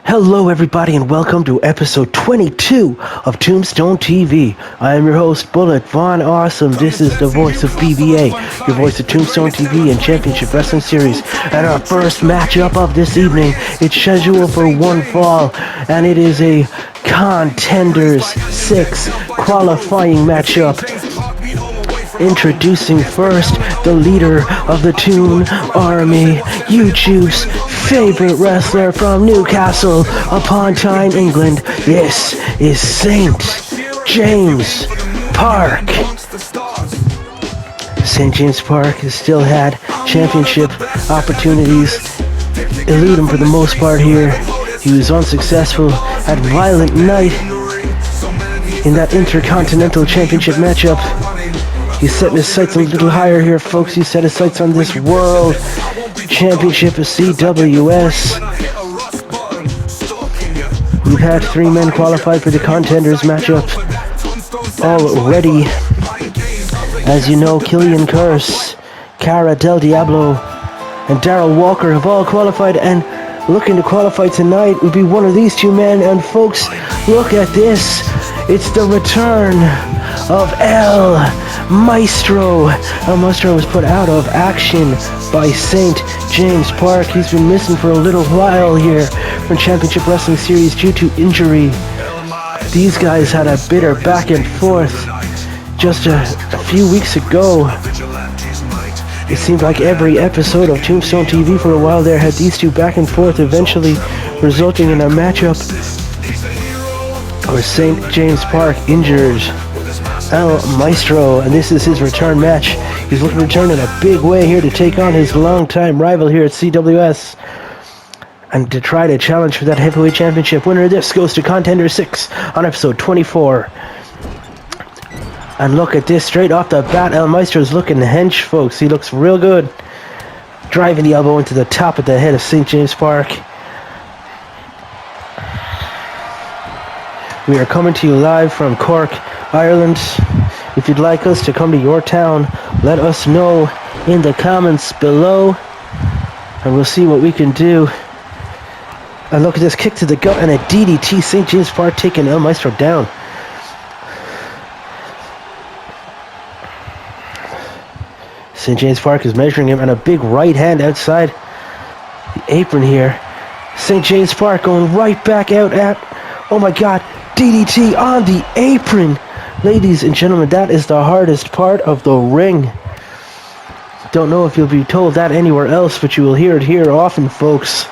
Hello, everybody, and welcome to episode 22 of Tombstone TV. I am your host, Bullet Von Awesome. This is the voice of BBA, your voice of Tombstone TV and Championship Wrestling Series. And our first matchup of this evening, it's scheduled for one fall, and it is a Contenders 6 qualifying matchup. Introducing first, the leader of the Toon Army, YouTube's favorite wrestler from Newcastle upon Tyne, England. This is St. James Park. St. James Park has still had championship opportunities elude him for the most part here. He was unsuccessful at Violent Night in that Intercontinental Championship matchup. He's setting his sights a little higher here, folks. He set his sights on this World Championship of CWS. We've had 3 men qualified for the Contenders matchup already. As you know, Killian Curse, Cara Del Diablo, and Darryl Walker have all qualified, and looking to qualify tonight would be one of these 2 men. And folks, look at this. It's the return of El Maestro. El Maestro was put out of action by St. James Park. He's been missing for a little while here from Championship Wrestling Series due to injury. These guys had a bitter back and forth just a few weeks ago. It seemed like every episode of Tombstone TV for a while there had these 2 back and forth, eventually resulting in a matchup where St. James Park injures El Maestro, and this is his return match. He's looking to return in a big way here to take on his longtime rival here at CWS and to try to challenge for that heavyweight championship. Winner of this goes to Contender 6 on episode 24. And look at this, straight off the bat, El Maestro's looking hench, folks. He looks real good. Driving the elbow into the top of the head of St. James Park. We are coming to you live from Cork, Ireland. If you'd like us to come to your town, let us know in the comments below, and we'll see what we can do. And look at this, kick to the gut and a DDT. St. James Park taking El Maestro down. St. James Park is measuring him, and a big right hand outside the apron here. St. James Park going right back out at, oh my god, DDT on the apron. Ladies and gentlemen, that is the hardest part of the ring. Don't know if you'll be told that anywhere else, but you will hear it here often, folks.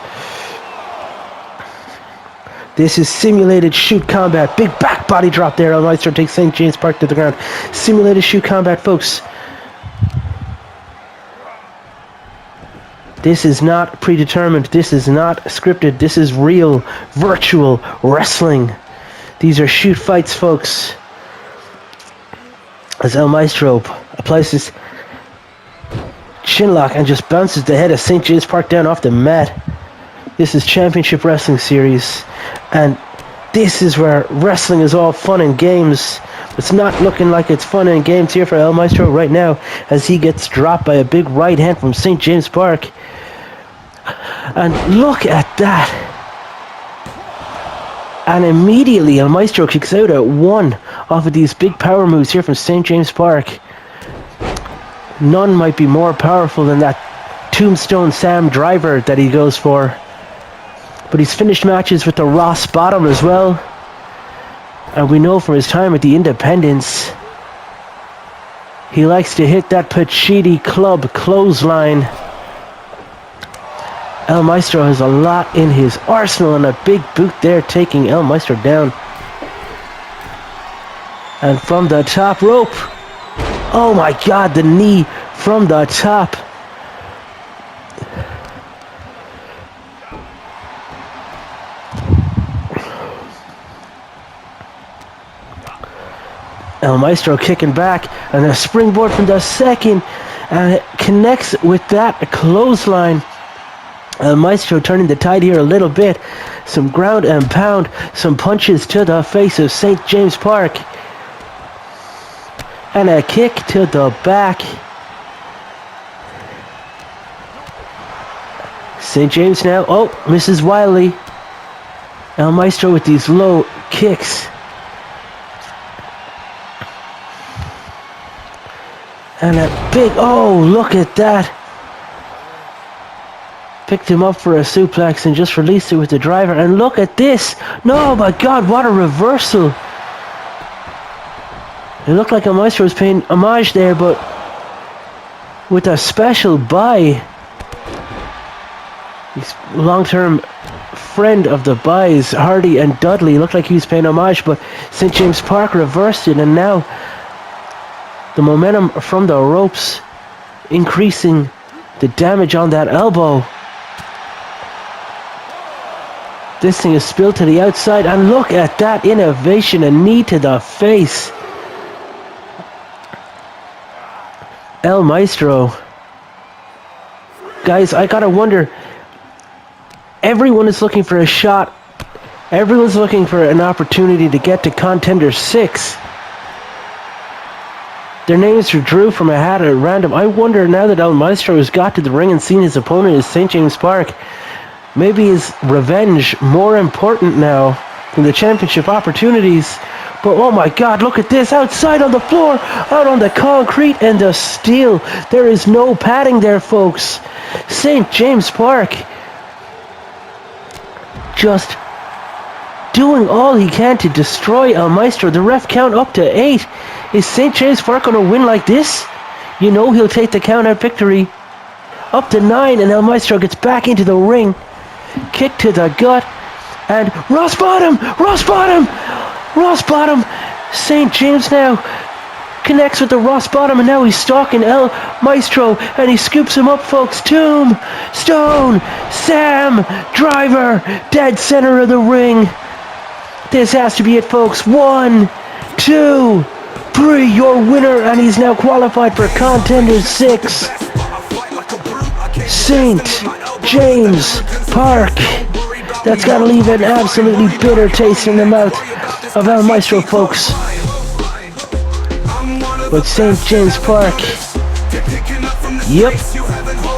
This is simulated shoot combat. Big back body drop there. El Maestro takes St. James Park to the ground. Simulated shoot combat, folks. This is not predetermined. This is not scripted. This is real, virtual wrestling. These are shoot fights, folks. As El Maestro applies his chin lock and just bounces the head of St. James Park down off the mat. This is Championship Wrestling Series, and this is where wrestling is all fun and games. It's not looking like it's fun and games here for El Maestro right now, as he gets dropped by a big right hand from St. James Park. And look at that. And immediately El Maestro kicks out at 1 off of these big power moves here from St. James Park. None might be more powerful than that Tombstone Sam driver that he goes for. But he's finished matches with the Ross Bottom as well. And we know from his time at the Independents, he likes to hit that Pachiti Club clothesline. El Maestro has a lot in his arsenal, and a big boot there taking El Maestro down. And from the top rope, oh my god, the knee from the top. El Maestro kicking back, and a springboard from the second, and it connects with that clothesline. El Maestro turning the tide here a little bit. Some ground and pound, some punches to the face of St. James Park. And a kick to the back. St. James now, oh, Mrs. Wiley. El Maestro with these low kicks. And a big, oh, look at that. Picked him up for a suplex and just released it with the driver. And look at this. No, my God, what a reversal. It looked like El Maestro was paying homage there, but with a special buy. He's long-term friend of the buys, Hardy and Dudley. Looked like he was paying homage, but St. James Park reversed it, and now the momentum from the ropes increasing the damage on that elbow. This thing is spilled to the outside, and look at that innovation, a knee to the face. El Maestro. Guys, I gotta wonder, everyone is looking for a shot. Everyone's looking for an opportunity to get to Contender 6. Their names are drew from a hat at random. I wonder now that El Maestro has got to the ring and seen his opponent is St. James Park, maybe is revenge more important now than the championship opportunities. But oh my God, look at this, outside on the floor, out on the concrete and the steel. There is no padding there, folks. St. James Park just doing all he can to destroy El Maestro. The ref count up to 8. Is St. James Park going to win like this? You know he'll take the count out victory. Up to 9, and El Maestro gets back into the ring. Kick to the gut, and Ross Bottom! Ross Bottom! Ross Bottom! St. James now connects with the Ross Bottom, and now he's stalking El Maestro, and he scoops him up, folks. Tombstone! Sam! Driver! Dead center of the ring. This has to be it, folks. 1, 2, 3, your winner, and he's now qualified for Contender 6. St. James Park. That's got to leave an absolutely bitter taste in the mouth of El Maestro, folks. But St. James Park, yep,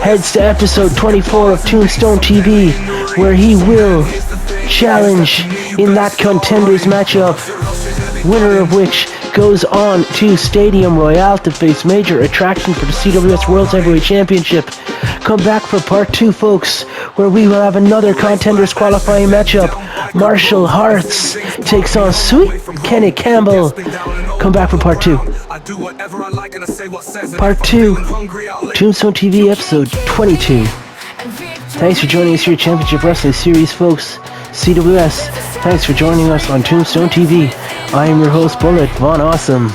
heads to episode 24 of Tombstone TV, where he will challenge in that Contenders matchup, winner of which goes on to Stadium Royale to face major attraction for the CWS World Heavyweight Championship. Come back for part 2, folks, where we will have another Contenders qualifying matchup. Marshall Harts takes on Sweet Kenny Campbell. Come back for part 2. Part 2, Tombstone TV episode 22. Thanks for joining us here at Championship Wrestling Series, folks. CWS, thanks for joining us on Tombstone TV. I am your host, Bullet Von Awesome,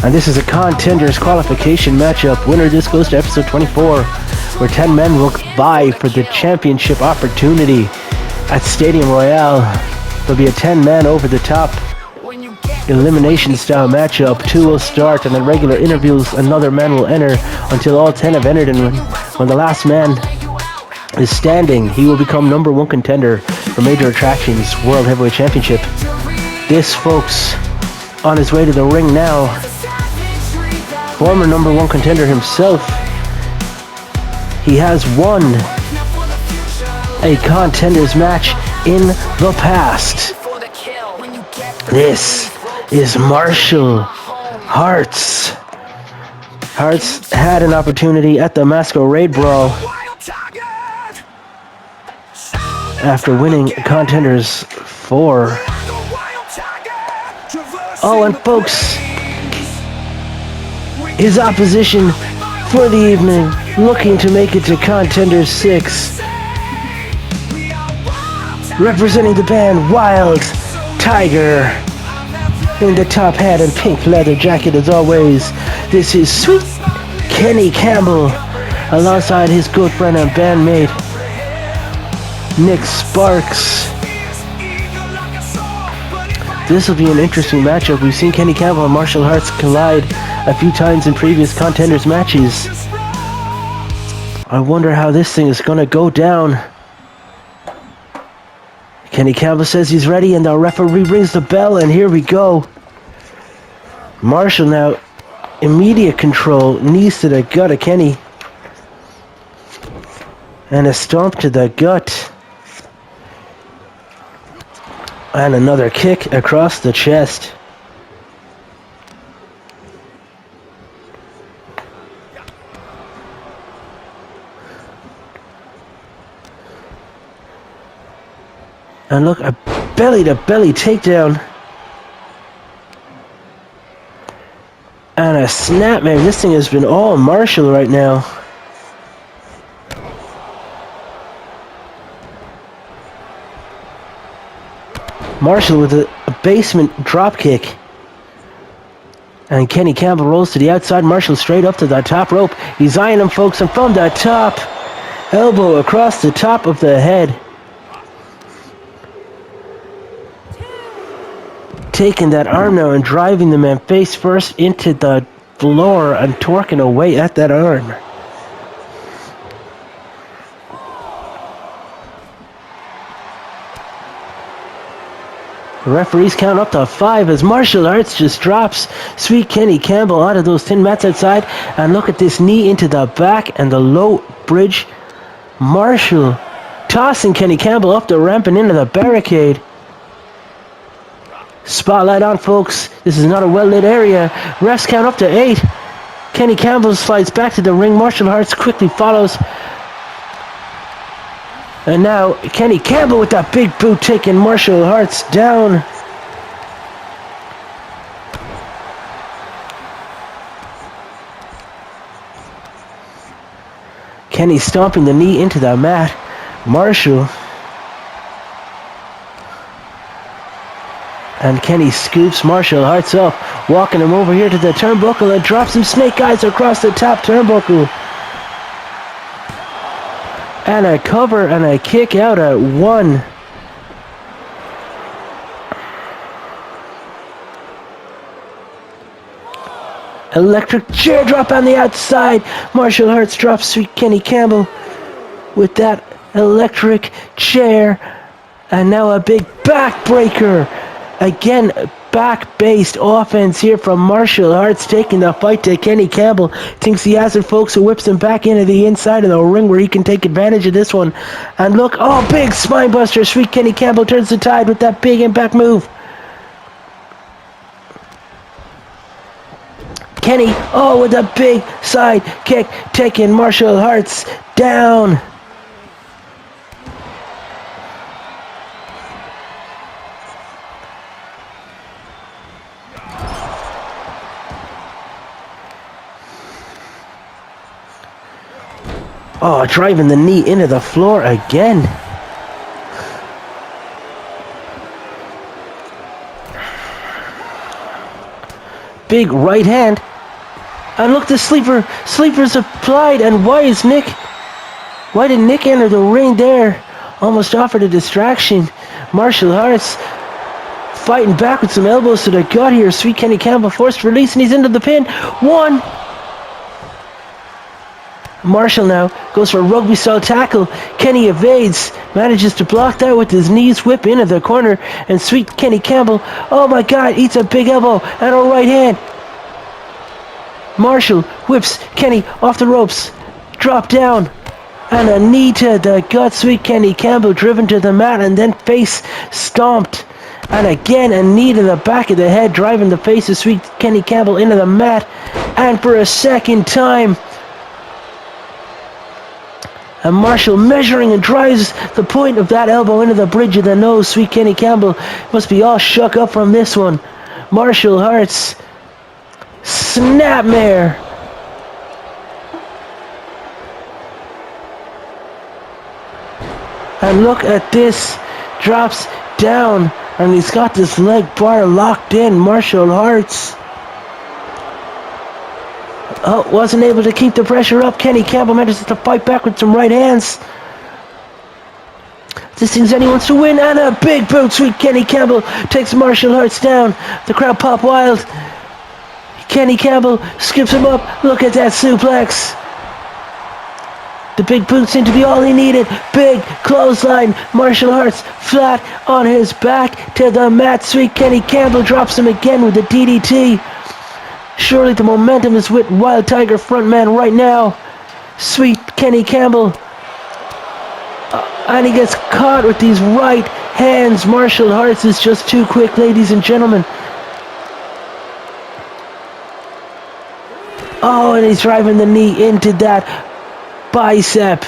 and this is a Contenders qualification matchup. Winner, this goes to episode 24, where 10 men will vie for the championship opportunity at Stadium Royale. There'll be a 10-man over-the-top elimination style matchup. 2 will start, and in regular interviews, another man will enter until all 10 have entered, and when the last man is standing, he will become number 1 contender for Major Attractions World Heavyweight Championship. This, folks, on his way to the ring now, former number 1 contender himself. He has won a Contenders match in the past. This is Marshall Harts. Harts had an opportunity at the Masquerade Brawl after winning Contenders 4. Oh, and folks, his opposition for the evening, looking to make it to Contender 6. Representing the band, Wild Tiger. In the top hat and pink leather jacket as always, this is Sweet Kenny Campbell, alongside his good friend and bandmate, Nick Sparks. This will be an interesting matchup. We've seen Kenny Campbell and Marshall Harts collide a few times in previous Contenders matches. I wonder how this thing is going to go down. Kenny Campbell says he's ready, and the referee rings the bell, and here we go. Marshall now, immediate control, knees to the gut of Kenny. And a stomp to the gut. And another kick across the chest. And look, a belly-to-belly takedown. And a snap, man. This thing has been all Marshall right now. Marshall with a basement drop kick. And Kenny Campbell rolls to the outside. Marshall straight up to the top rope. He's eyeing him, folks. And from the top, elbow across the top of the head. Taking that arm now and driving the man face first into the floor and torquing away at that arm. The referees count up to 5 as Marshall Arts just drops Sweet Kenny Campbell out of those tin mats outside. And look at this knee into the back and the low bridge. Marshall tossing Kenny Campbell up the ramp and into the barricade. Spotlight on, folks. This is not a well-lit area. Refs count up to 8. Kenny Campbell slides back to the ring. Marshall Arts quickly follows. And now Kenny Campbell with that big boot taking Marshall Arts down. Kenny stomping the knee into the mat. Marshall. And Kenny scoops Marshall Arts up, walking him over here to the turnbuckle and drops him snake eyes across the top turnbuckle. And a cover and a kick out at 1. Electric chair drop on the outside. Marshall Arts drops Sweet Kenny Campbell with that electric chair. And now a big backbreaker. Again, back-based offense here from Marshall Arts, taking the fight to Kenny Campbell. Thinks he has it, folks, who whips him back into the inside of the ring where he can take advantage of this one. And look, oh, big spine buster. Sweet Kenny Campbell turns the tide with that big impact move. Kenny, oh, with a big side kick, taking Marshall Arts down. Oh, driving the knee into the floor again. Big right hand. And look, the sleeper's applied. And why did Nick enter the ring there? Almost offered a distraction. Marshall Arts fighting back with some elbows to the gut here. Sweet Kenny Campbell forced release and he's into the pin. 1. Marshall now goes for a rugby style tackle. Kenny evades, manages to block that with his knees, whip into the corner, and Sweet Kenny Campbell, oh my god, eats a big elbow and a right hand. Marshall whips Kenny off the ropes, drop down, and a knee to the gut. Sweet Kenny Campbell driven to the mat and then face stomped. And again a knee to the back of the head, driving the face of Sweet Kenny Campbell into the mat. And for a second time, and Marshall measuring and drives the point of that elbow into the bridge of the nose. Sweet Kenny Campbell must be all shook up from this one. Marshall Arts, snapmare. And look at this, drops down, and he's got this leg bar locked in. Marshall Arts. Oh, wasn't able to keep the pressure up. Kenny Campbell manages to fight back with some right hands. This thing's anyone's to win, and a big boot. Sweet Kenny Campbell takes Marshall Arts down. The crowd pop wild. Kenny Campbell skips him up. Look at that suplex. The big boot seemed to be all he needed. Big clothesline. Marshall Arts flat on his back to the mat. Sweet Kenny Campbell drops him again with the DDT. Surely the momentum is with Wild Tiger frontman right now. Sweet Kenny Campbell. And he gets caught with these right hands. Martial Arts is just too quick, ladies and gentlemen. Oh, and he's driving the knee into that bicep.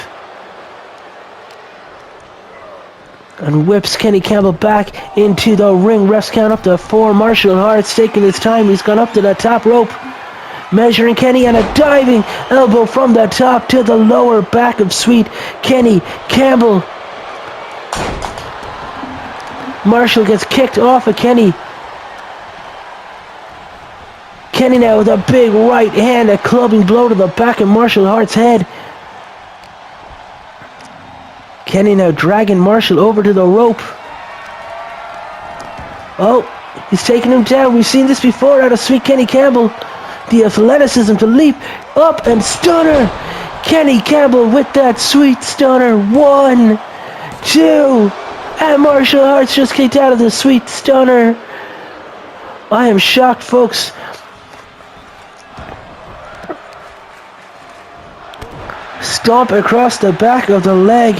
And whips Kenny Campbell back into the ring. Refs count up to 4. Martial Arts taking his time. He's gone up to the top rope. Measuring Kenny, and a diving elbow from the top to the lower back of sweet Kenny Campbell. Marshall gets kicked off of Kenny. Kenny now with a big right hand, a clubbing blow to the back of Martial Arts' head. Kenny now dragging Marshall over to the rope. Oh, he's taking him down. We've seen this before out of sweet Kenny Campbell. The athleticism to leap up and stunner. Kenny Campbell with that sweet stunner. 1, 2, and Martial Arts just kicked out of the sweet stunner. I am shocked, folks. Stomp across the back of the leg.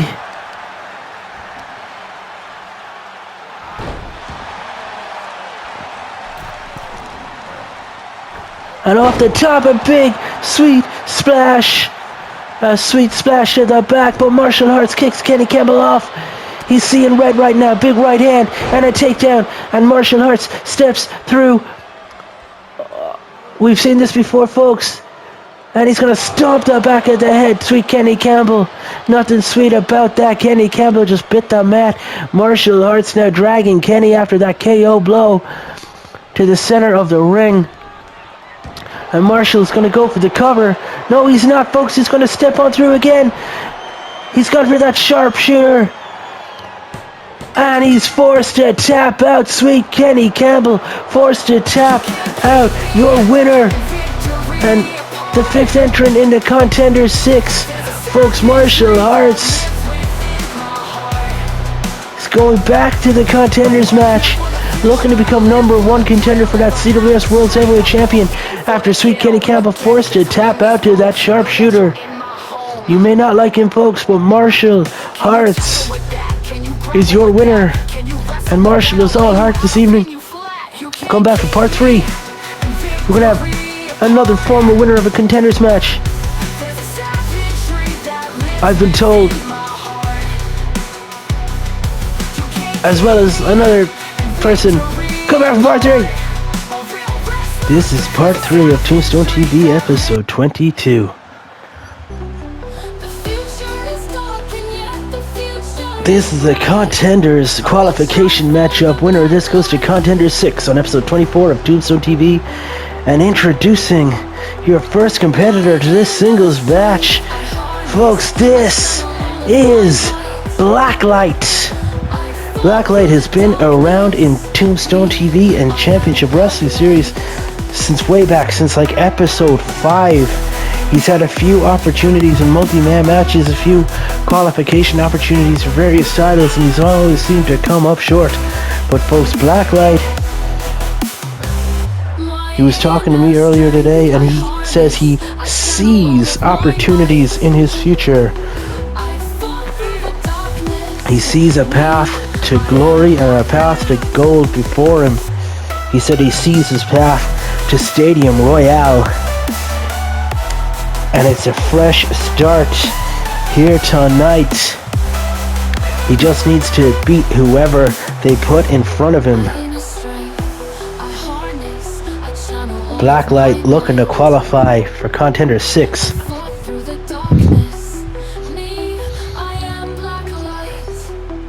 And off the top, a big, sweet splash. A sweet splash to the back, but Martial Arts kicks Kenny Campbell off. He's seeing red right now. Big right hand and a takedown. And Martial Arts steps through. We've seen this before, folks. And he's going to stomp the back of the head. Sweet Kenny Campbell. Nothing sweet about that. Kenny Campbell just bit the mat. Martial Arts now dragging Kenny after that KO blow to the center of the ring. And Marshall's going to go for the cover. No, he's not, folks. He's going to step on through again. He's gone for that sharpshooter. And he's forced to tap out. Sweet Kenny Campbell forced to tap out. Your winner. And the 5th entrant into Contender 6. Folks, Martial Arts is going back to the Contenders match. Looking to become #1 contender for that CWS World Heavyweight Champion after sweet Kenny Campbell forced to tap out to that sharpshooter. You may not like him, folks, but Martial Arts is your winner. And Martial is all heart this evening. Come back for part 3. We're going to have another former winner of a contenders match. I've been told. As well as another person. Come back for part 3. This is part 3 of Tombstone TV episode 22. This is a Contenders qualification matchup. Winner of this goes to Contender 6 on episode 24 of Tombstone TV. And introducing your first competitor to this singles match. Folks, this is Blacklight. Blacklight has been around in Tombstone TV and Championship Wrestling Series since way back, since like episode 5. He's had a few opportunities in multi-man matches, a few qualification opportunities for various titles, and he's always seemed to come up short. But folks, Blacklight, he was talking to me earlier today, and he says he sees opportunities in his future. He sees a path to glory and a path to gold before him. He said he sees his path to Stadium Royale. And it's a fresh start here tonight. He just needs to beat whoever they put in front of him. Blacklight looking to qualify for Contender 6.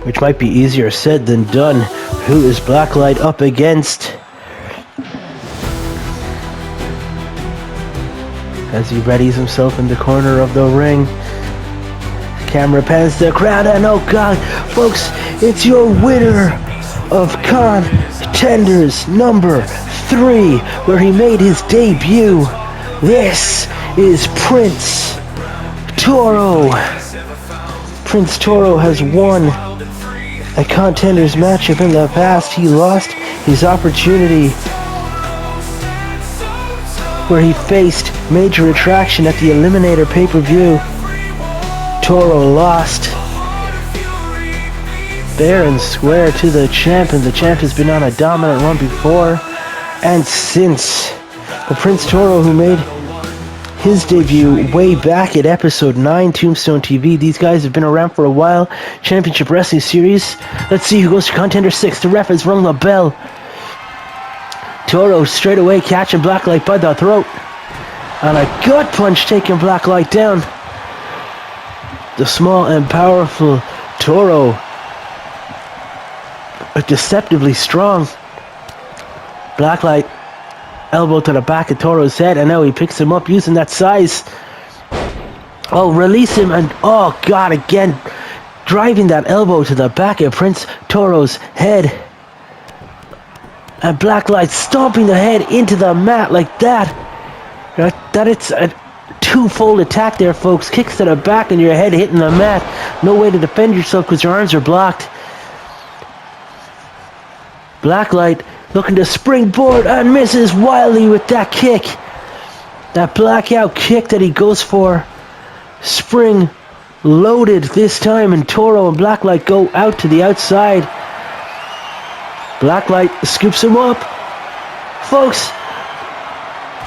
Which might be easier said than done. Who is Blacklight up against? As he readies himself in the corner of the ring. Camera pans the crowd, and oh god, folks, it's your winner of Contenders number 3, where he made his debut. This is Prince Toro. Prince Toro has won a Contenders matchup in the past. He lost his opportunity where he faced Major Attraction at the Eliminator pay-per-view. Toro lost. fair and square to the champ, and the champ has been on a dominant run before and since. But Prince Toro, who made his debut way back at episode 9, Tombstone TV. These guys have been around for a while. Championship Wrestling Series. Let's see who goes to Contender 6. The ref has rung the bell. Toro straight away catching Blacklight by the throat. And a gut punch taking Blacklight down. The small and powerful Toro. Deceptively strong. Blacklight elbow to the back of Toro's head, and now he picks him up using that size. Oh, release him, and oh god, again driving that elbow to the back of Prince Toro's head. And Blacklight stomping the head into the mat like that. That it's a twofold attack there, folks. Kicks to the back and your head hitting the mat. No way to defend yourself because your arms are blocked. Blacklight looking to springboard and misses wildly with that kick. That blackout kick that he goes for. Spring loaded this time, and Toro and Blacklight go out to the outside. Blacklight scoops him up. Folks.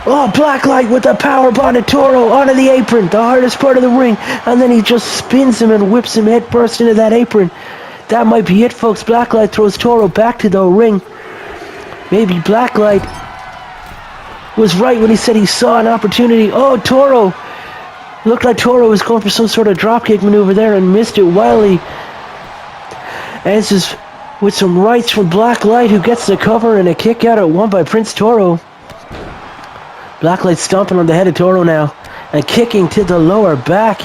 Oh, Blacklight with the power bomb to Toro onto the apron. The hardest part of the ring. And then he just spins him and whips him head first into that apron. That might be it, folks. Blacklight throws Toro back to the ring. Maybe Blacklight was right when he said he saw an opportunity. Oh, Toro. Looked like Toro was going for some sort of dropkick maneuver there and missed it wildly. Answers with some rights from Blacklight, who gets the cover and a kick out at one by Prince Toro. Blacklight stomping on the head of Toro now and kicking to the lower back.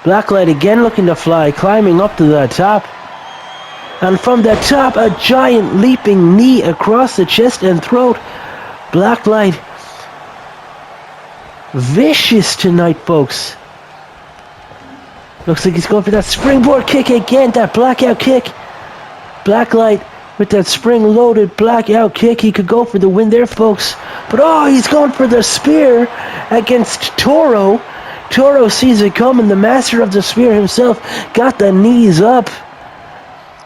Blacklight again looking to fly, climbing up to the top. And from the top, a giant leaping knee across the chest and throat. Blacklight vicious tonight, folks. Looks like he's going for that springboard kick again, that blackout kick. Blacklight with that spring-loaded blackout kick. He could go for the win there, folks. But oh, he's going for the spear against Toro. Toro sees it coming. The master of the spear himself got the knees up.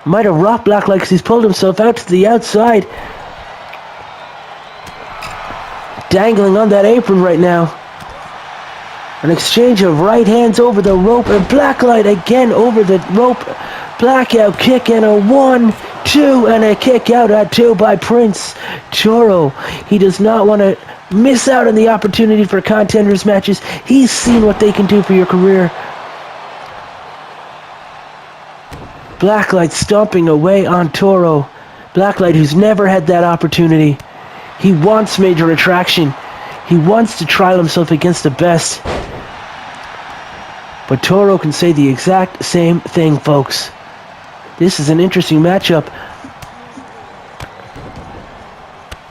Might have rocked Blacklight because he's pulled himself out to the outside. Dangling on that apron right now. An exchange of right hands over the rope, and Blacklight again over the rope. Blackout kick and a 1, 2, and a kick out at 2 by Prince Toro. He does not want to miss out on the opportunity for contenders matches. He's seen what they can do for your career. Blacklight stomping away on Toro. Blacklight, who's never had that opportunity. He wants major attraction. He wants to trial himself against the best. But Toro can say the exact same thing, folks. This is an interesting matchup.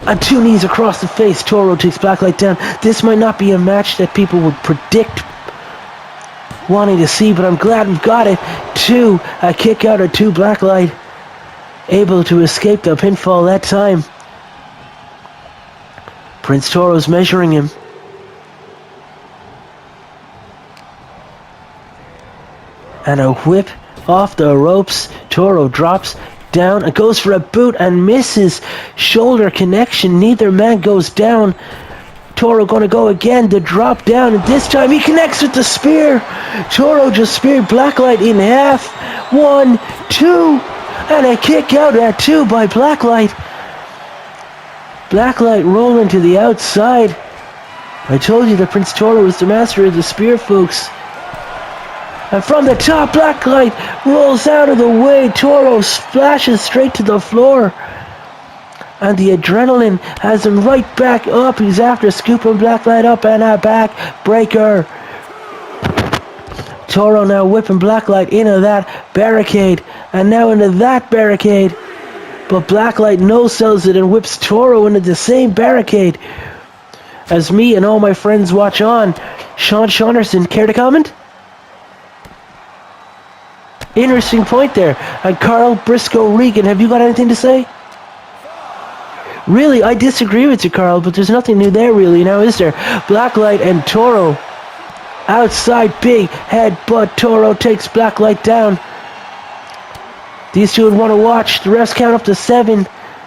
On 2 knees across the face, Toro takes Blacklight down. This might not be a match that people would predict wanting to see, but I'm glad we've got it. 2, a kick out at 2, Blacklight able to escape the pinfall that time. Prince Toro's measuring him. And a whip off the ropes. Toro drops down and goes for a boot and misses. Shoulder connection. Neither man goes down. Toro going to go again to drop down, and this time he connects with the spear. Toro just speared Blacklight in half. 1, 2, and a kick out at 2 by Blacklight. Blacklight rolling to the outside. I told you that Prince Toro was the master of the spear, folks. And from the top, Blacklight rolls out of the way. Toro splashes straight to the floor. And the adrenaline has him right back up. He's after scooping Blacklight up, and a back breaker. Toro now whipping Blacklight into that barricade. And now into that barricade. But Blacklight no-sells it and whips Toro into the same barricade. As me and all my friends watch on, Sean Shaunderson, care to comment? Interesting point there. And Carl Briscoe Regan, have you got anything to say? Really, I disagree with you, Carl, but there's nothing new there really now, is there? Blacklight and Toro. Outside big headbutt. Toro takes Blacklight down. These two would want to watch. The refs count up to 7.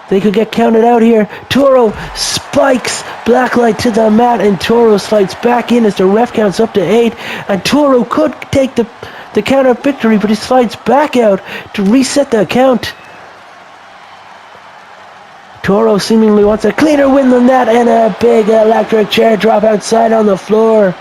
They could get counted out here. Toro spikes Blacklight to the mat, and Toro slides back in as the ref counts up to 8. And Toro could take the count of victory, but he slides back out to reset the count. Toro seemingly wants a cleaner win than that, and a big electric chair drop outside on the floor.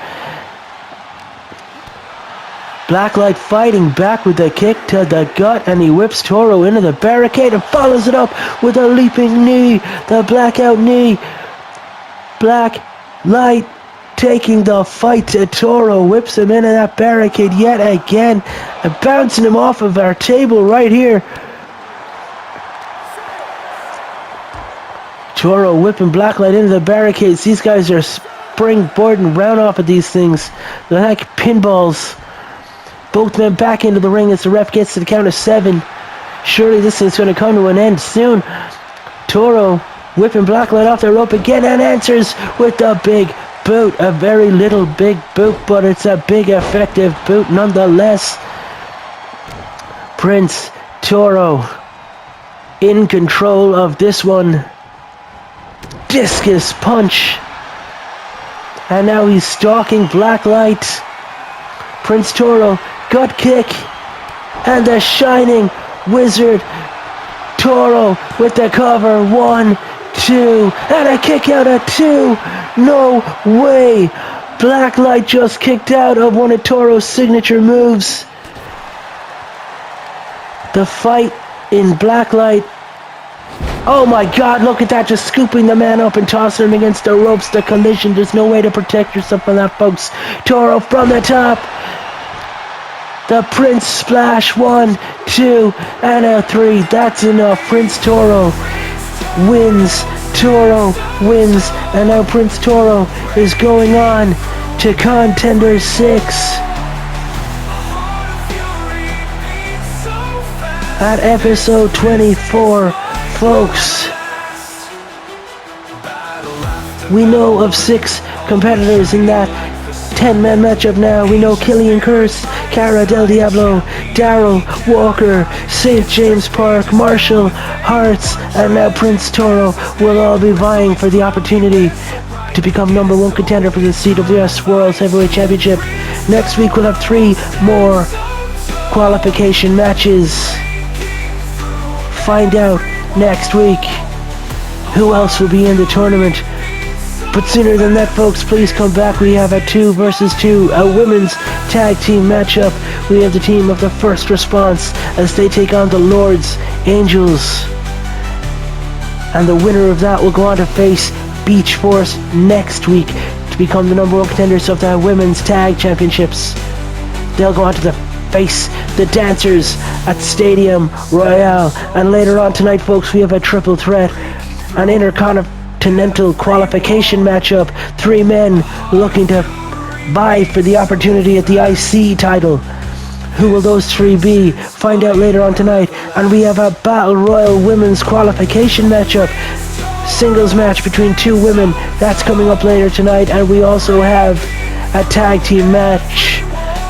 Blacklight fighting back with a kick to the gut, and he whips Toro into the barricade and follows it up with a leaping knee, the blackout knee. Blacklight taking the fight to Toro, whips him into that barricade yet again, and bouncing him off of our table right here. Toro whipping Blacklight into the barricades. These guys are springboarding round off of these things. They're like pinballs. Both men back into the ring as the ref gets to the count of 7. Surely this thing's going to come to an end soon. Toro whipping Blacklight off the rope again and answers with a big boot. A very little big boot, but it's a big effective boot nonetheless. Prince Toro in control of this one. Discus punch. And now he's stalking Blacklight. Prince Toro, gut kick, and the Shining Wizard. Toro with the cover, 1, 2, and a kick out at 2. No way. Blacklight just kicked out of one of Toro's signature moves. The fight in Blacklight. Oh my God, look at that, just scooping the man up and tossing him against the ropes. The collision, there's no way to protect yourself from that, folks. Toro from the top. The Prince splash, 1, 2, and a 3. That's enough. Prince Toro wins. Toro wins. And now Prince Toro is going on to Contender 6. At episode 24, folks, we know of 6 competitors in that 10-man matchup now. We know Killian Curse, Cara Del Diablo, Daryl Walker, St. James Park, Marshall Harts, and now Prince Toro will all be vying for the opportunity to become #1 contender for the CWS World Heavyweight Championship. Next week we'll have 3 more qualification matches. Find out next week who else will be in the tournament. But sooner than that, folks, please come back. We have a 2 versus 2, a women's tag team matchup. We have the team of the First Response as they take on the Lord's Angels. And the winner of that will go on to face Beach Force next week to become the #1 contenders of the Women's Tag Championships. They'll go on to face the Dancers at Stadium Royale. And later on tonight, folks, we have a triple threat, an intercontinental qualification matchup. 3 men looking to vie for the opportunity at the IC title. Who will those 3 be? Find out later on tonight. And we have a Battle Royal women's qualification matchup. Singles match between 2 women. That's coming up later tonight. And we also have a tag team match.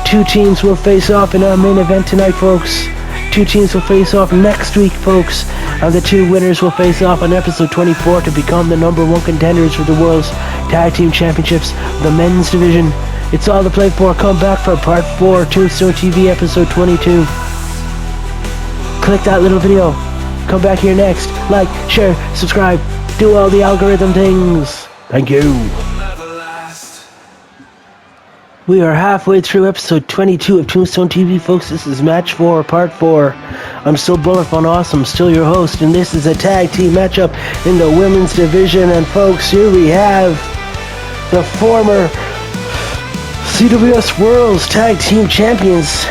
2 teams will face off in our main event tonight, folks. 2 teams will face off next week, folks. And the 2 winners will face off on episode 24 to become the #1 contenders for the World's Tag Team Championships, the men's division. It's all to play for. Come back for part 4, Tombstone TV episode 22. Click that little video. Come back here next. Like, share, subscribe. Do all the algorithm things. Thank you. We are halfway through episode 22 of Tombstone TV, folks. This is match 4, part 4. I'm still Bullet Fun Awesome, still your host, and this is a tag team matchup in the women's division. And folks, here we have the former CWS World's Tag Team Champions,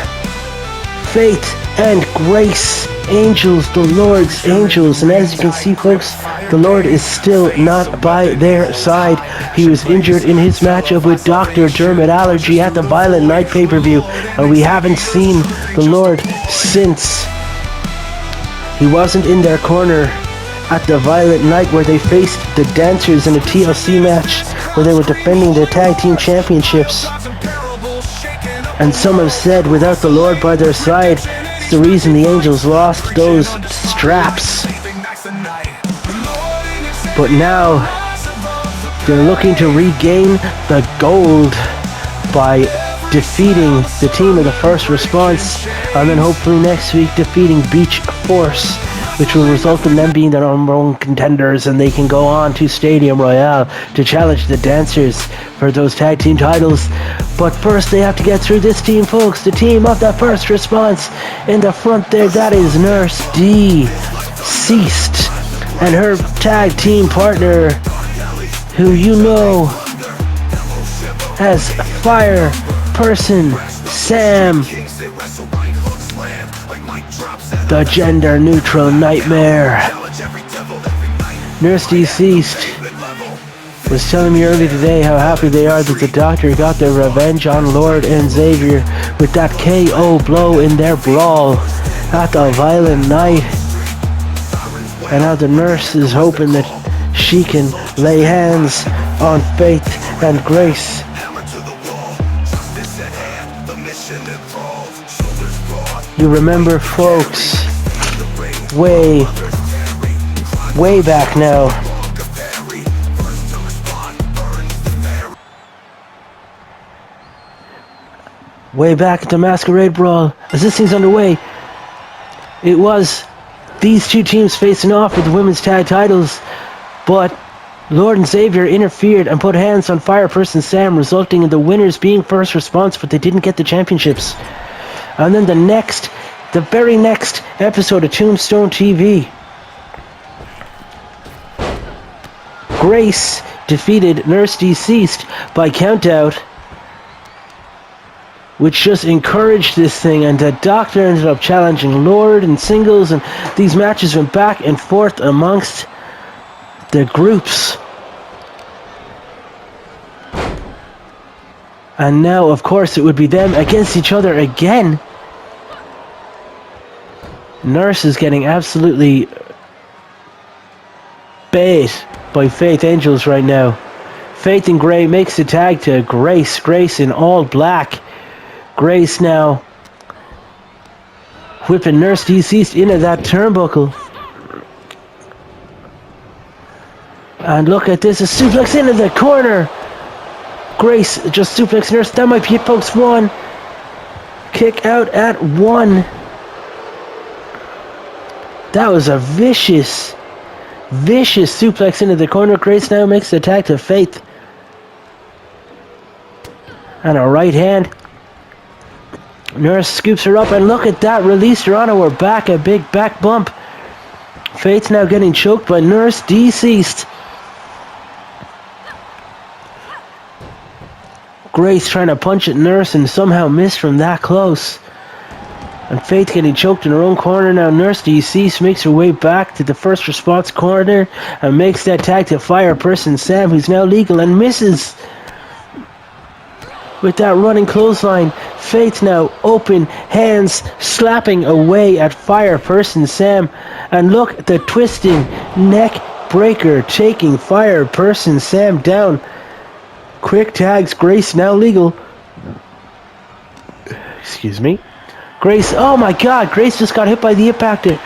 Faith and Grace Angels, the Lord's Angels. And as you can see, folks, the Lord is still not by their side. He was injured in his matchup with Dr. Dermot Allergy at the Violent Night pay-per-view, and we haven't seen the Lord since. He wasn't in their corner at the Violent Night where they faced the Dancers in a TLC match where they were defending their tag team championships. And some have said without the Lord by their side, the reason the Angels lost those straps. But now they're looking to regain the gold by defeating the team of the first response, and then hopefully next week defeating Beach Force, which will result in them being the number one contenders, and they can go on to Stadium Royale to challenge the Dancers for those tag team titles. But first they have to get through this team, folks. The team of the first response. In the front there, that is Nurse Deceased and her tag team partner, who you know as Fire Person Sam, the gender neutral nightmare. Nurse Deceased was telling me earlier today how happy they are that the Doctor got their revenge on Lord and Xavier with that KO blow in their brawl at the Violent Night, and how the nurse is hoping that she can lay hands on Faith and Grace. You remember, folks, way back now, way back at the Masquerade Brawl, as this thing's underway, it was these two teams facing off with the women's tag titles, but Lord and Xavier interfered and put hands on Fireperson Sam, resulting in the winners being first response, but they didn't get the championships. And then the very next episode of Tombstone TV, Grace defeated Nurse Deceased by countout, which just encouraged this thing, and the Doctor ended up challenging Lord in singles, and these matches went back and forth amongst the groups. And now, of course, it would be them against each other again. Nurse is getting absolutely bait by Faith Angels right now. Faith in Grey makes the tag to Grace. Grace in all black. Grace now whipping Nurse Deceased into that turnbuckle. And look at this, a suplex into the corner. Grace just suplex Nurse. That might be it, folks. One. Kick out at one. That was a vicious suplex into the corner. Grace now makes the attack to Faith. And a right hand. Nurse scoops her up, and look at that. Released her onto her back. A big back bump. Faith's now getting choked by Nurse Deceased. Grace trying to punch at Nurse and somehow missed from that close. And Faith getting choked in her own corner. Now Nurse Deceased makes her way back to the first response corner and makes that tag to Fireperson Sam, who's now legal, and misses with that running clothesline. Faith now open hands slapping away at Fireperson Sam. And look at the twisting neck breaker taking Fireperson Sam down. Quick tags Grace, now legal. Excuse me. Grace, oh my god, Grace just got hit by the It Factor.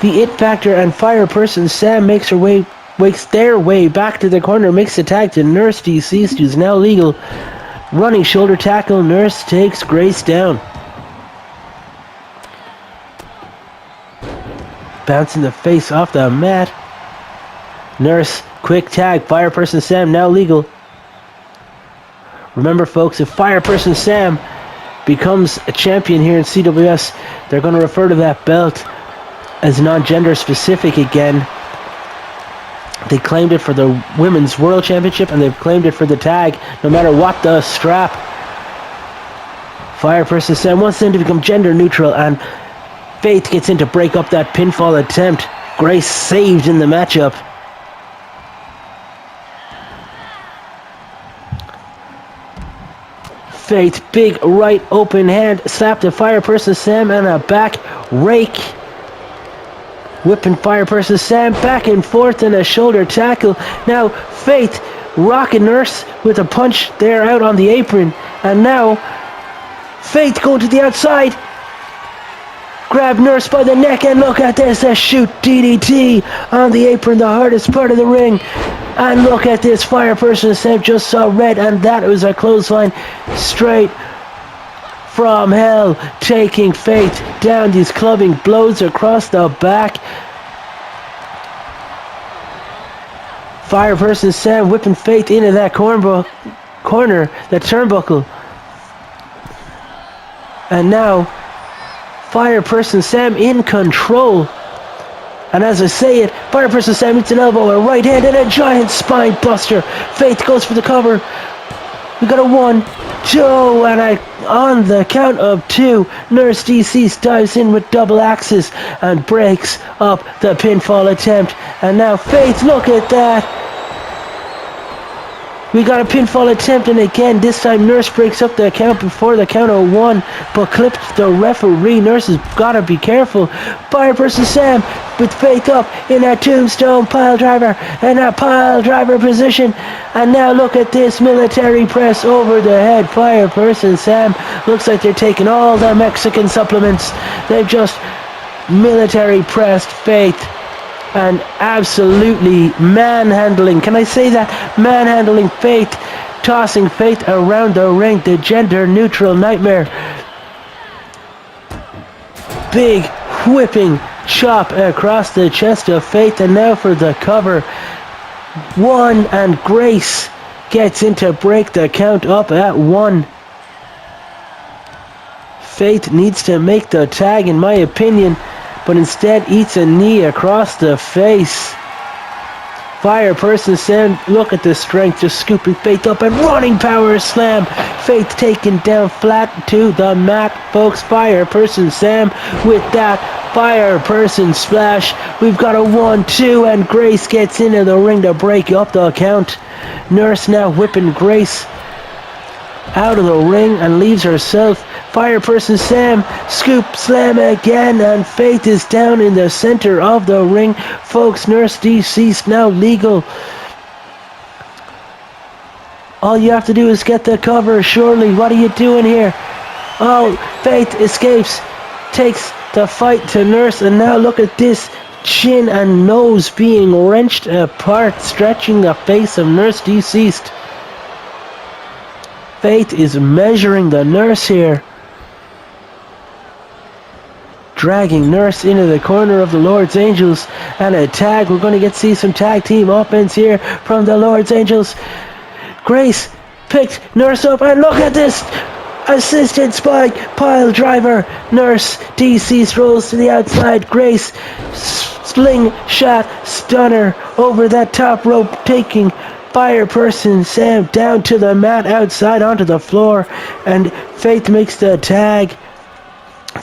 The It Factor, and Fireperson Sam makes their way back to the corner, makes the tag to Nurse Deceased, who's now legal. Running shoulder tackle, Nurse takes Grace down. Bouncing the face off the mat. Nurse, quick tag, Fireperson Sam, now legal. Remember, folks, if Fireperson Sam becomes a champion here in CWS, they're going to refer to that belt as non-gender specific again. They claimed it for the Women's World Championship, and they've claimed it for the tag, no matter what the strap. Fireperson Sam wants them to become gender neutral, and Faith gets in to break up that pinfall attempt. Grace saved in the matchup. Faith, big right open hand, slap to Fireperson Sam, and a back rake. Whipping Fireperson Sam back and forth, and a shoulder tackle. Now Faith rocking Nurse with a punch there out on the apron. And now Faith going to the outside. Grab Nurse by the neck and look at this, a shoot DDT on the apron, the hardest part of the ring. And look at this, Fireperson Sam just saw red, and that was a clothesline straight from hell, taking Faith down. These clubbing blows across the back. Fireperson Sam whipping Faith into that corner, that turnbuckle. And now, Fireperson Sam in control. And as I say it, Fireperson Sam hits an elbow, a right hand, and a giant spine buster. Faith goes for the cover. We got a 1, 2, and on the count of 2, Nurse DC dives in with double axes and breaks up the pinfall attempt. And now Faith, look at that. We got a pinfall attempt, and again, this time Nurse breaks up the count before the count of 1, but clips the referee. Nurse has got to be careful. Fireperson Sam with Faith up in a tombstone pile driver, in a pile driver position. And now look at this military press over the head. Fireperson Sam looks like they're taking all the Mexican supplements. They've just military pressed Faith. And absolutely manhandling, can I say that? Manhandling Faith, tossing Faith around the ring, the gender neutral nightmare. Big whipping chop across the chest of Faith, and now for the cover. 1, and Grace gets in to break the count up at 1. Faith needs to make the tag, in my opinion, but instead eats a knee across the face. Fireperson Sam, look at the strength, just scooping Faith up and running power slam. Faith taken down flat to the mat, folks. Fireperson Sam with that Fireperson splash. We've got a 1, 2, and Grace gets into the ring to break up the count. Nurse now whipping Grace out of the ring and leaves herself. Fireperson Sam, scoop slam again, and Faith is down in the center of the ring. Folks, Nurse deceased, now legal. All you have to do is get the cover, surely. What are you doing here? Oh, Faith escapes, takes the fight to Nurse, and now look at this. Chin and nose being wrenched apart, stretching the face of Nurse deceased. Faith is measuring the Nurse here. Dragging Nurse into the corner of the Lord's Angels, and a tag. We're going to see some tag team offense here from the Lord's Angels. Grace picked Nurse up, and look at this assisted spike pile driver. Nurse deceased rolls to the outside. Grace slingshot stunner over that top rope, taking Fireperson Sam down to the mat outside onto the floor, and Faith makes the tag.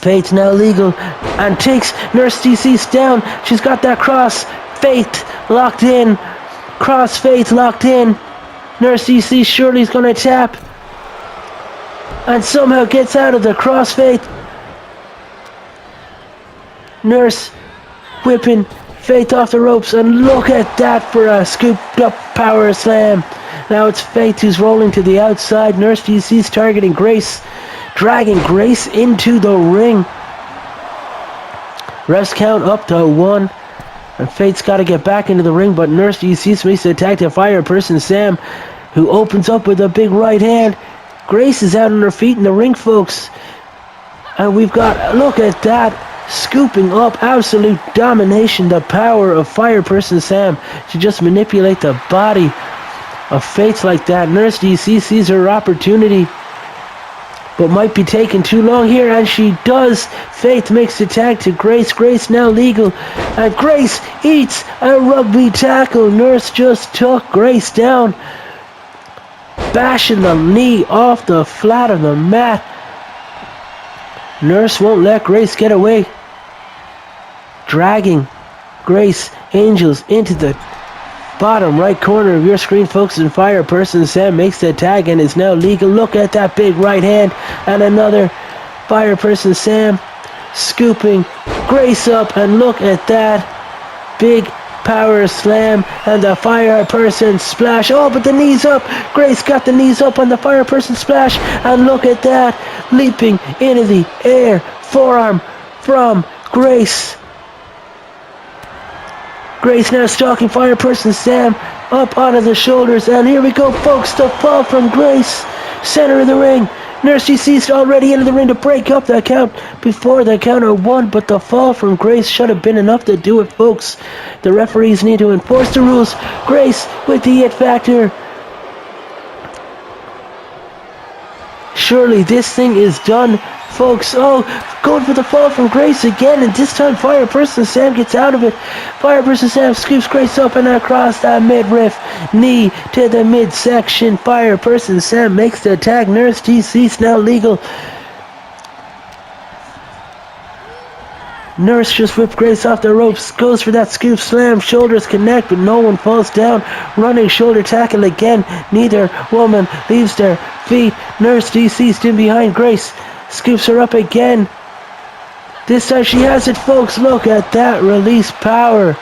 Faith's now legal and takes Nurse deceased down. She's got that cross. Faith locked in. Cross Faith locked in. Nurse deceased surely is going to tap. And somehow gets out of the cross Faith. Nurse whipping Faith off the ropes. And look at that for a scooped up power slam. Now it's Faith who's rolling to the outside. Nurse deceased targeting Grace. Dragging Grace into the ring. Refs count up to 1. And Faith's got to get back into the ring, but Nurse deceased makes the attack to Fireperson Sam, who opens up with a big right hand. Grace is out on her feet in the ring, folks. And we've got, look at that, scooping up, absolute domination, the power of Fireperson Sam to just manipulate the body of Faith like that. Nurse DC sees her opportunity, but might be taking too long here, and she does. Faith makes the tag to Grace. Grace now legal, and Grace eats a rugby tackle. Nurse just took Grace down, bashing the knee off the flat of the mat. Nurse won't let Grace get away, dragging Grace Angels into the bottom right corner of your screen, folks, and Fireperson Sam makes the tag and is now legal. Look at that big right hand, and another Fireperson Sam scooping Grace up, and look at that big power slam and the Fireperson splash. Oh, but the knees up. Grace got the knees up on the Fireperson splash, and look at that, leaping into the air, forearm from Grace. Grace now stalking Fireperson Sam up out of the shoulders. And here we go, folks. The fall from Grace. Center of the ring. Nurse Deceased already into the ring to break up that count before the count of 1, but the fall from Grace should have been enough to do it, folks. The referees need to enforce the rules. Grace with the it factor. Surely this thing is done, folks. Oh, going for the fall from Grace again, and this time Fireperson Sam gets out of it. Fireperson Sam scoops Grace up and across that midriff. Knee to the midsection. Fireperson Sam makes the tag. Nurse Deceased now legal. Nurse just whipped Grace off the ropes, goes for that scoop slam, shoulders connect, but no one falls down. Running shoulder tackle again, neither woman leaves their feet. Nurse Deceased in behind Grace, scoops her up again. This time she has it, folks. Look at that release power.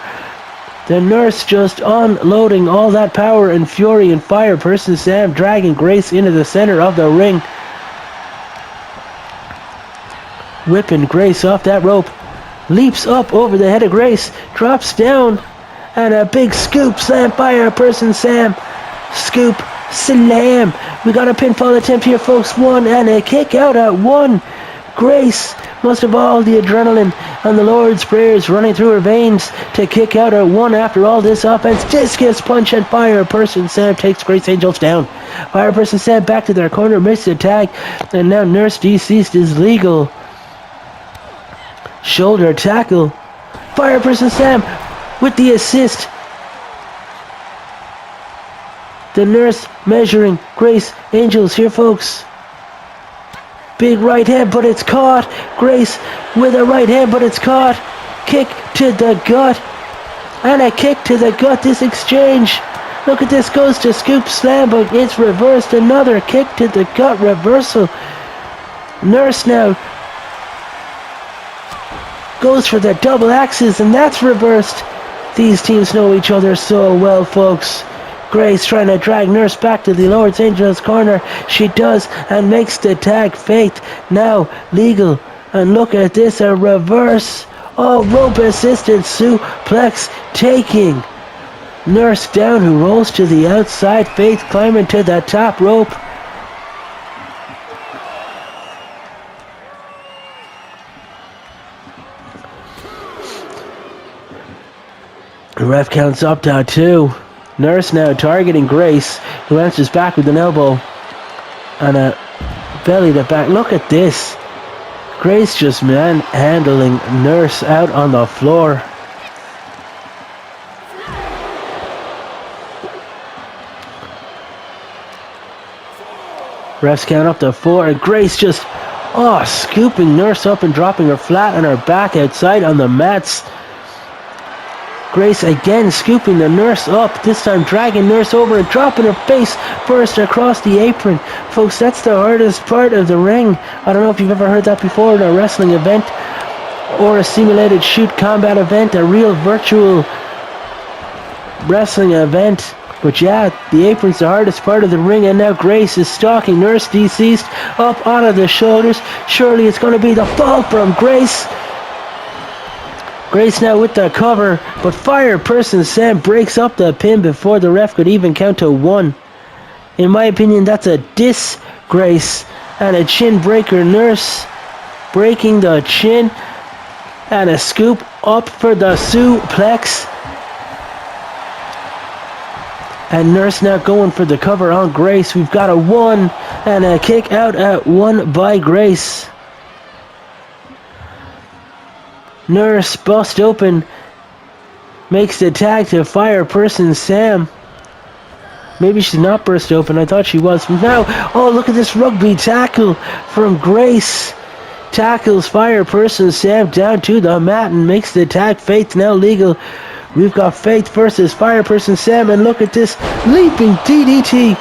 The nurse just unloading all that power and fury and Fireperson Sam dragging Grace into the center of the ring. Whipping Grace off that rope. Leaps up over the head of Grace, drops down, and a big scoop slam. Fireperson Sam, scoop slam. We got a pinfall attempt here, folks. 1 and a kick out at 1. Grace must have all the adrenaline and the Lord's prayers running through her veins to kick out at 1 after all this offense. Discus punch, and Fireperson Sam takes Grace Angels down. Fireperson Sam back to their corner, missed the tag, and now Nurse Deceased is legal. Shoulder tackle. Fireperson Sam with the assist. The nurse measuring Grace Angels here, folks. Big right hand, but it's caught. Grace with a right hand, but it's caught. Kick to the gut. And a kick to the gut. This exchange. Look at this. Goes to scoop slam, but it's reversed. Another kick to the gut reversal. Nurse now goes for the double axes, and that's reversed. These teams know each other so well, folks. Grace trying to drag Nurse back to the Lord's Angels corner. She does, and makes the tag. Faith now legal. And look at this, a reverse. Oh, rope assisted suplex taking Nurse down, who rolls to the outside. Faith climbing to the top rope. The ref counts up to 2. Nurse now targeting Grace, who answers back with an elbow and a belly to back. Look at this. Grace just manhandling Nurse out on the floor. Refs count up to 4, and Grace just scooping Nurse up and dropping her flat on her back outside on the mats. Grace again scooping the Nurse up, this time dragging Nurse over and dropping her face first across the apron. Folks, that's the hardest part of the ring. I don't know if you've ever heard that before in a wrestling event or a simulated shoot combat event, a real virtual wrestling event. But yeah, the apron's the hardest part of the ring, and now Grace is stalking Nurse Deceased up out of the shoulders. Surely it's going to be the fall from Grace. Grace now with the cover, but Fireperson Sam breaks up the pin before the ref could even count to 1. In my opinion, that's a disgrace and a chin breaker. Nurse breaking the chin and a scoop up for the suplex. And Nurse now going for the cover on Grace. We've got a 1 and a kick out at 1 by Grace. Nurse bust open, makes the tag to Fireperson Sam. Maybe she's not burst open, I thought she was. Now, oh, look at this rugby tackle from Grace. Tackles Fireperson Sam down to the mat and makes the tag. Faith now legal. We've got Faith versus Fireperson Sam, and look at this leaping DDT.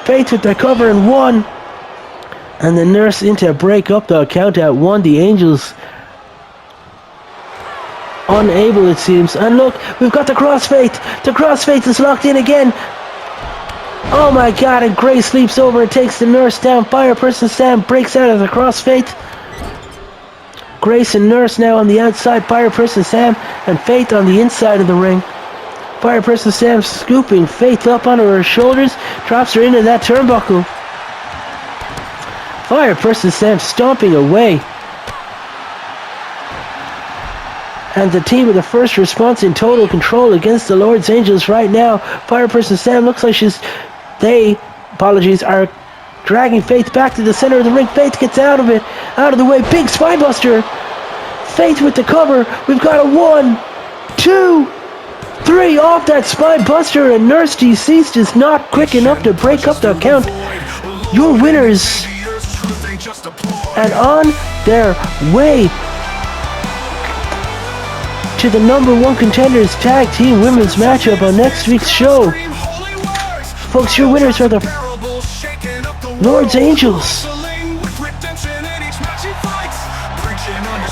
Faith with the cover and 1. And the Nurse in to break up the count at 1. The Angels unable, it seems. And look, we've got the crossface. The crossface is locked in again. Oh my god, and Grace leaps over and takes the Nurse down. Fireperson Sam breaks out of the crossface. Grace and Nurse now on the outside. Fire Person Sam and Faith on the inside of the ring. Fire Person Sam scooping Faith up onto her shoulders. Drops her into that turnbuckle. Fire Person Sam stomping away. And the team of the first response in total control against the Lord's Angels right now. Fire Person Sam looks like are dragging Faith back to the center of the ring. Faith gets out of it, out of the way. Big spinebuster. Faith with the cover. We've got a 1, 2, 3 off that spinebuster, and Nurse Deceased is not quick enough to break up the count. Your winners, and on their way to the number 1 contenders tag team women's matchup on next week's show. Folks, your winners are the Lord's Angels.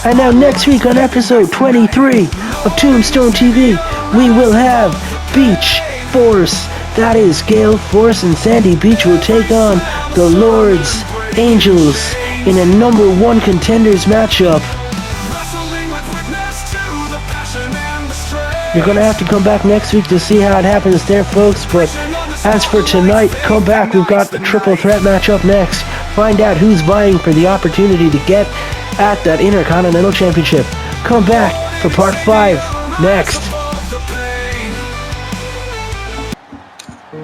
And now next week on episode 23 of Tombstone TV, we will have Beach Force. That is, Gale Force and Sandy Beach will take on the Lord's Angels in a number 1 contenders matchup. You're going to have to come back next week to see how it happens there, folks. But as for tonight, come back. We've got the triple threat matchup next. Find out who's vying for the opportunity to get at that Intercontinental Championship. Come back for part 5 next.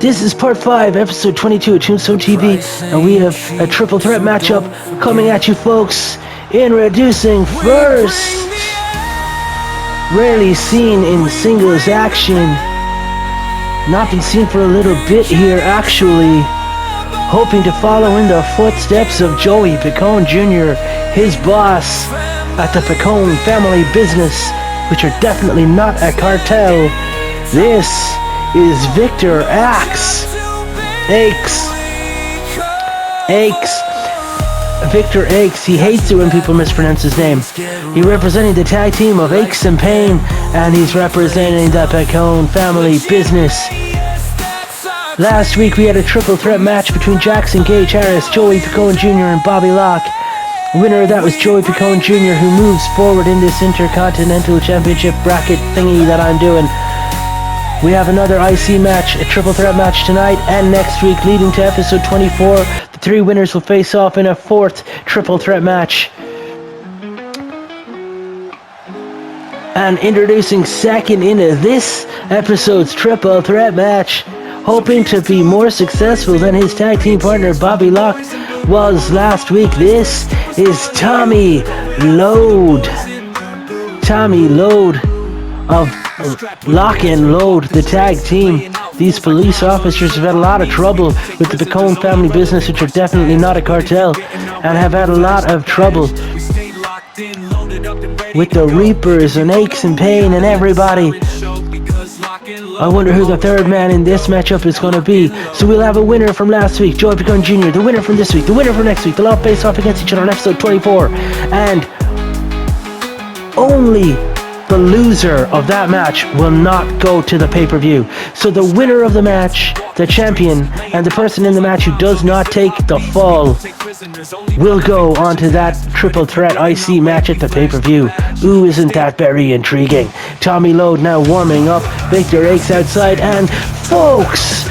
This is part 5, episode 22 of Tombstone TV. And we have a triple threat matchup coming at you, folks. Introducing first. Rarely seen in singles action. Not been seen for a little bit here, actually. Hoping to follow in the footsteps of Joey Picone Jr., his boss at the Picone family business, which are definitely not a cartel. This is Victor Axe. Victor Aches. He hates it when people mispronounce his name. He's representing the tag team of Aches and Pain, and he's representing the Picone family business. Last week we had a triple threat match between Jackson Gage Harris, Joey Picone Jr. and Bobby Locke. Winner of that was Joey Picone Jr., who moves forward in this Intercontinental Championship bracket thingy that I'm doing. We have another IC match, a triple threat match tonight and next week, leading to episode 24. The 3 winners will face off in a 4th triple threat match. And introducing second into this episode's triple threat match, hoping to be more successful than his tag team partner Bobby Locke was last week. This is Tommy Load. Tommy Load of Lock and Load, the tag team. These police officers have had a lot of trouble with the Picone family business, which are definitely not a cartel, and have had a lot of trouble with the Reapers and Aches and Pain and everybody. I wonder who the third man in this matchup is going to be. So we'll have a winner from last week, Joey Picone Jr., the winner from this week, the winner from next week. They'll all face off against each other on episode 24. And only the loser of that match will not go to the pay-per-view. So the winner of the match, the champion, and the person in the match who does not take the fall will go on to that triple threat IC match at the pay-per-view. Ooh, isn't that very intriguing? Tommy Load now warming up, Victor Aches outside, and folks,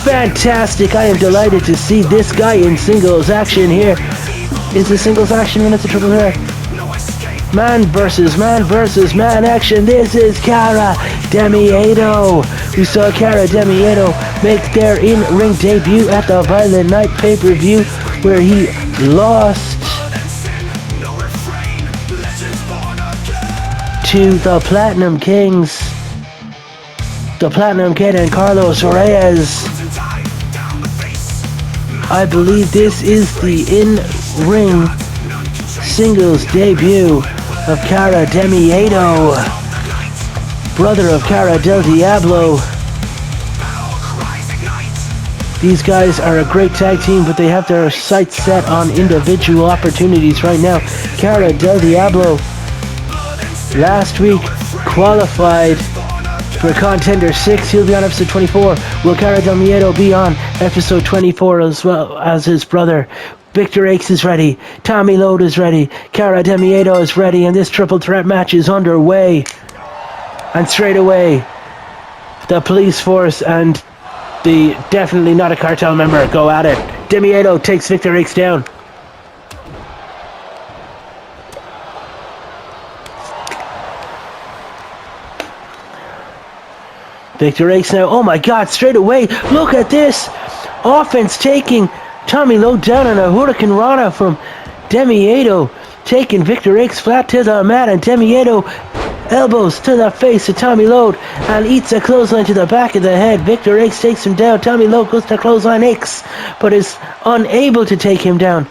fantastic. I am delighted to see this guy in singles action here. Is the singles action when it's a triple threat? Man versus man action. This is Cara Demiado. We saw Cara Demiado make their in-ring debut at the Violent Night pay-per-view, where he lost to the Platinum Kings, the Platinum Kid and Carlos Reyes. I believe this is the in-ring singles debut of Cara Demiado, brother of Cara Del Diablo. These guys are a great tag team, but they have their sights set on individual opportunities right now. Cara Del Diablo last week qualified for Contender 6. He'll be on episode 24. Will Cara Demiado be on episode 24 as well as his brother? Victor Aches is ready. Tommy Lode is ready. Cara Demiedo is ready. And this triple threat match is underway. And straight away, the police force and the definitely not a cartel member go at it. Demiedo takes Victor Aches down. Victor Aches now, oh my god, straight away, look at this! Offense taking Tommy Lode down on a Hurricane Rana from Demiedo, taking Victor Aches flat to the mat, and Demiedo elbows to the face of Tommy Lode and eats a clothesline to the back of the head. Victor Aches takes him down. Tommy Lode goes to clothesline Aches, but is unable to take him down.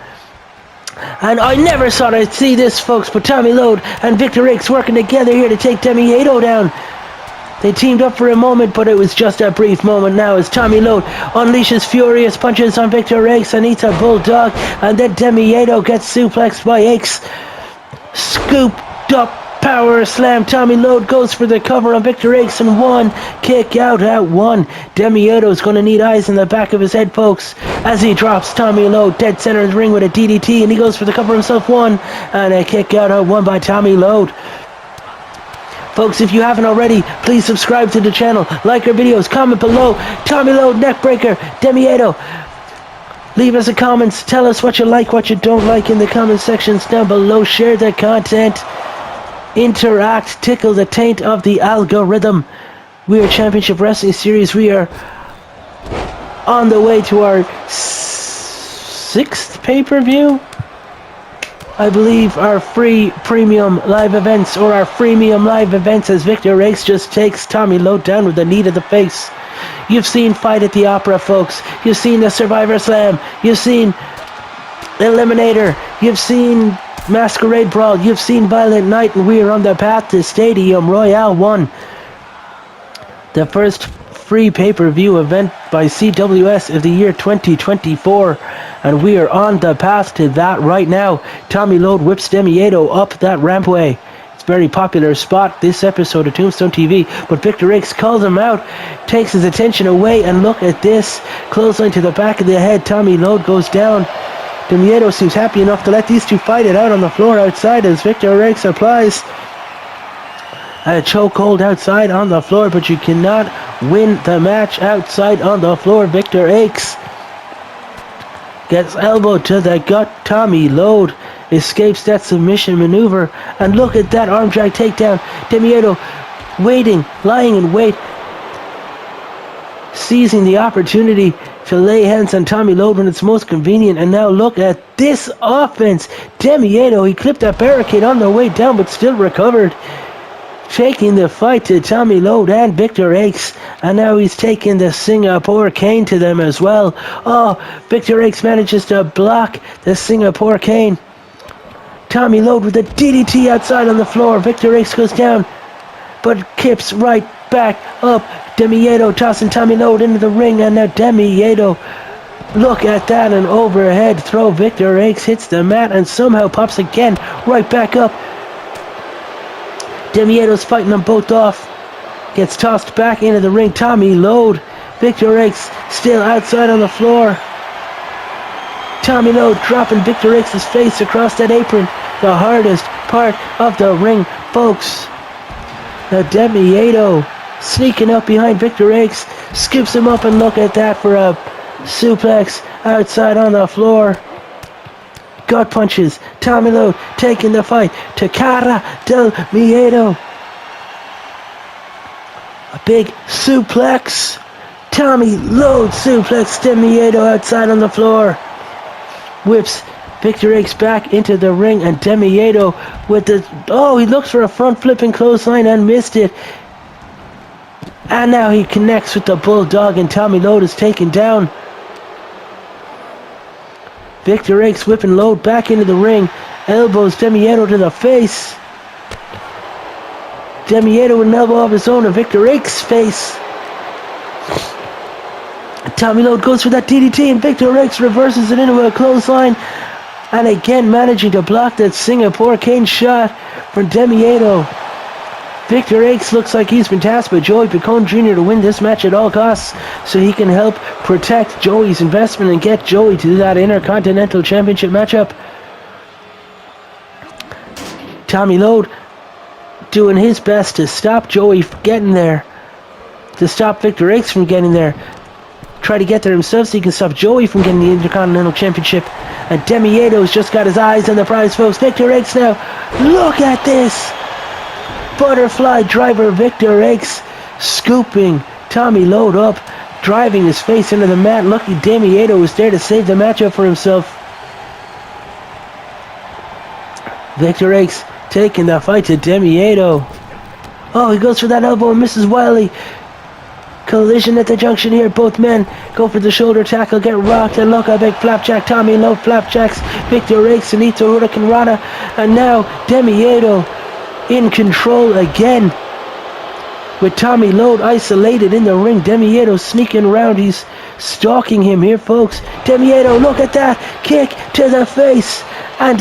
And I never thought I'd see this, folks, but Tommy Lode and Victor Aches working together here to take Demiedo down. They teamed up for a moment, but it was just a brief moment now as Tommy Lode unleashes furious punches on Victor Aches and eats a bulldog, and then Demiedo gets suplexed by Aches. Scooped up power slam. Tommy Lode goes for the cover on Victor Aches and one kick out at one. Demiedo's going to need eyes in the back of his head, folks, as he drops Tommy Lode dead center of the ring with a DDT, and he goes for the cover himself, one, and a kick out at one by Tommy Lode. Folks, if you haven't already, please subscribe to the channel, like our videos, comment below. Tommy Lode, neckbreaker, Demiedo. Leave us a comments, tell us what you like, what you don't like in the comment sections down below. Share the content, interact, tickle the taint of the algorithm. We are Championship Wrestling Series. We are on the way to our 6th pay-per-view. I believe our free premium live events, or our freemium live events, as Victor Aches just takes Tommy Lode down with a knee to the face. You've seen Fight at the Opera, folks. You've seen the Survivor Slam. You've seen Eliminator. You've seen Masquerade Brawl. You've seen Violent Night, and we are on the path to Stadium Royale 1. The first free pay-per-view event by CWS of the year 2024, and we are on the path to that right now. Tommy Lode whips Demiedo up that rampway. It's a very popular spot this episode of Tombstone TV, but Victor Aches calls him out, takes his attention away, and look at this clothesline to the back of the head. Tommy Lode goes down. Demiedo seems happy enough to let these two fight it out on the floor outside as Victor Aches applies a chokehold outside on the floor, but you cannot win the match outside on the floor. Victor Aches gets elbowed to the gut. Tommy Lode escapes that submission maneuver, and look at that arm drag takedown. Demiedo waiting, lying in wait, seizing the opportunity to lay hands on Tommy Lode when it's most convenient. And now look at this offense. Demiedo, he clipped that barricade on the way down, but still recovered, taking the fight to Tommy Lode and Victor Aches, and now he's taking the Singapore cane to them as well. Oh, Victor Aches manages to block the Singapore cane. Tommy Lode with a DDT outside on the floor. Victor Aches goes down, but kips right back up. Demiedo tossing Tommy Lode into the ring, and now Demiedo, look at that, an overhead throw. Victor Aches hits the mat and somehow pops again right back up. Demiedo's fighting them both off. Gets tossed back into the ring. Tommy Lode. Victor Aches still outside on the floor. Tommy Lode dropping Victor Aches' face across that apron. The hardest part of the ring, folks. Now Demiedo sneaking up behind Victor Aches. Scoops him up, and look at that for a suplex outside on the floor. Gut punches. Tommy Lode taking the fight to Cara Demiedo. A big suplex. Tommy Lode suplex Demiedo outside on the floor. Whips Victor Aches back into the ring, and Demiedo with the... Oh, he looks for a front flipping clothesline and missed it. And now he connects with the Bulldog, and Tommy Lode is taken down. Victor Aches whipping Lode back into the ring. Elbows Demiedo to the face. Demiedo with an elbow of his own to Victor Aches' face. Tommy Lode goes for that DDT, and Victor Aches reverses it into a clothesline. And again managing to block that Singapore cane shot from Demiedo. Victor Akes looks like he's been tasked by Joey Picone Jr. to win this match at all costs so he can help protect Joey's investment and get Joey to that Intercontinental Championship matchup. Tommy Lode doing his best to stop Joey from getting there, to stop Victor Akes from getting there. Try to get there himself so he can stop Joey from getting the Intercontinental Championship. And Demieto's just got his eyes on the prize, folks. Victor Akes now. Look at this. Butterfly driver Victor Akes scooping Tommy Lode up, driving his face into the mat. Lucky Demieto was there to save the matchup for himself. Victor Akes taking the fight to Demieto. Oh, he goes for that elbow and misses Wiley. Collision at the junction here. Both men go for the shoulder tackle, get rocked, and look, a big flapjack. Tommy Lode flapjacks Victor Akes and Ito Hurricane Rana. And now Demieto in control again. With Tommy Lode isolated in the ring. Demieto sneaking around. He's stalking him here, folks. Demieto, look at that. Kick to the face. And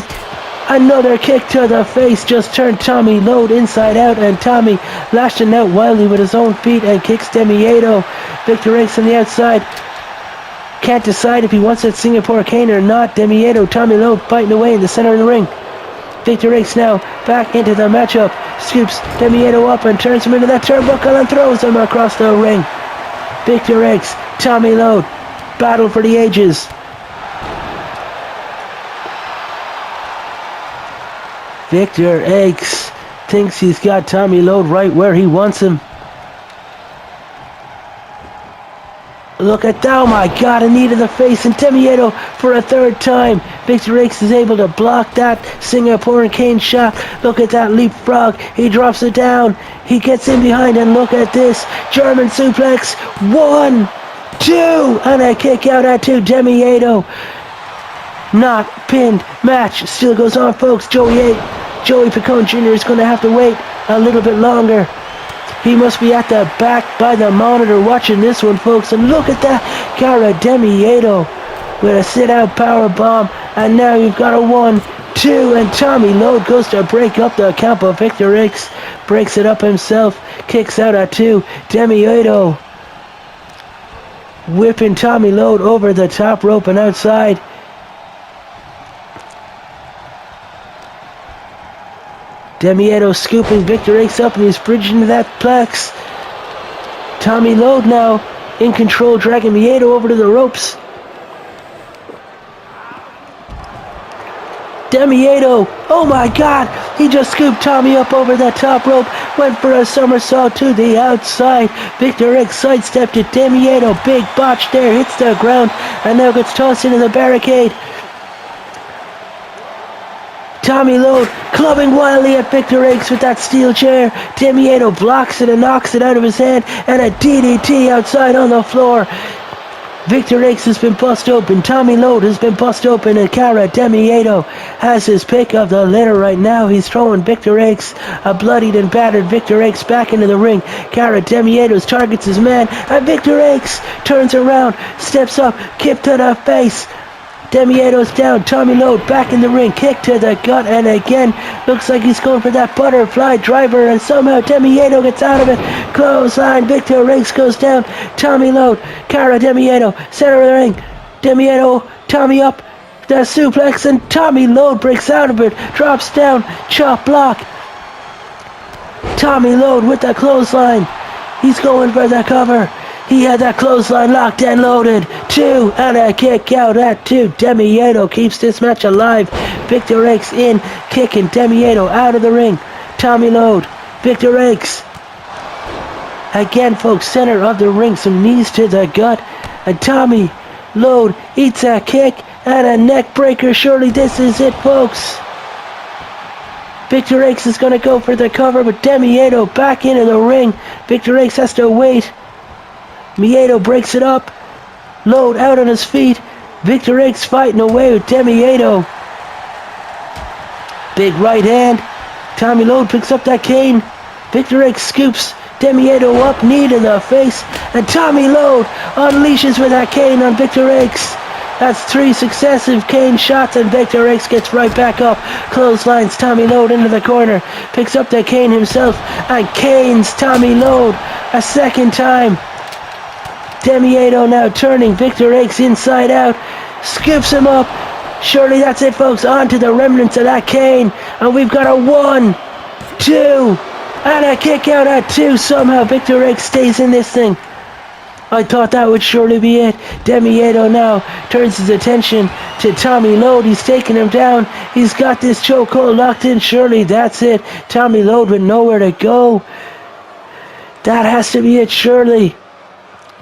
another kick to the face just turned Tommy Lode inside out, and Tommy lashing out wildly with his own feet and kicks Demieto. Victor Akes on the outside. Can't decide if he wants that Singapore cane or not. Demieto, Tommy Lode fighting away in the center of the ring. Victor Akes now back into the matchup. Scoops Demieto up and turns him into that turnbuckle and throws him across the ring. Victor Akes, Tommy Lode, battle for the ages. Victor Akes thinks he's got Tommy Lode right where he wants him. Look at that, oh my god, a knee to the face, and Demieto for a third time. Victor Akes is able to block that Singaporean cane shot. Look at that leapfrog, he drops it down, he gets in behind, and look at this, German suplex, 1, 2, and a kick out at 2, Demieto. Not pinned, match still goes on, folks. Joey Picone Jr. is going to have to wait a little bit longer. He must be at the back by the monitor watching this one, folks. And look at that, Cara Demieto with a sit-out power bomb. And now you've got a 1, 2, and Tommy Lode goes to break up the count, but Victor Akes breaks it up himself, kicks out at 2. Demieto whipping Tommy Lode over the top rope and outside. Demieto scooping Victor Akes up, and he's bridging into that plex. Tommy Lode now in control, dragging Mieto over to the ropes. Demieto, oh my god, he just scooped Tommy up over that top rope, went for a somersault to the outside. Victor Akes sidestepped it. Demieto, big botch there, hits the ground, and now gets tossed into the barricade. Tommy Lode clubbing wildly at Victor Akes with that steel chair. Demieto blocks it and knocks it out of his hand, and a DDT outside on the floor. Victor Akes has been bust open. Tommy Lode has been bust open, and Cara Demieto has his pick of the litter right now. He's throwing Victor Akes, a bloodied and battered Victor Akes, back into the ring. Cara Demieto targets his man, and Victor Akes turns around, steps up, kick to the face. Demieto's down. Tommy Lode back in the ring. Kick to the gut, and again looks like he's going for that butterfly driver, and somehow Demieto gets out of it. Clothesline. Victor Akes goes down. Tommy Lode, Cara Demieto, center of the ring. Demieto, Tommy up, the suplex, and Tommy Lode breaks out of it. Drops down. Chop block. Tommy Lode with the clothesline. He's going for the cover. He had that clothesline locked and loaded. 2, and a kick out at 2. Demieto keeps this match alive. Victor Akes in, kicking Demieto out of the ring. Tommy Lode, Victor Akes. Again, folks, center of the ring, some knees to the gut. And Tommy Lode eats a kick and a neck breaker. Surely this is it, folks. Victor Akes is going to go for the cover, but Demieto back into the ring. Victor Akes has to wait. Mieto breaks it up. Lode out on his feet. Victor Akes fighting away with Demieto. Big right hand. Tommy Lode picks up that cane. Victor Akes scoops Demieto up, knee to the face. And Tommy Lode unleashes with that cane on Victor Akes. That's 3 successive cane shots, and Victor X gets right back up. Clotheslines Tommy Lode into the corner. Picks up the cane himself and canes Tommy Lode a second time. Demiedo now turning Victor X inside out. Scoops him up. Surely that's it, folks. On to the remnants of that cane. And we've got a 1, 2, and a kick out at 2. Somehow Victor X stays in this thing. I thought that would surely be it. Demiedo now turns his attention to Tommy Lode. He's taking him down. He's got this chokehold locked in. Surely that's it. Tommy Lode with nowhere to go. That has to be it, surely.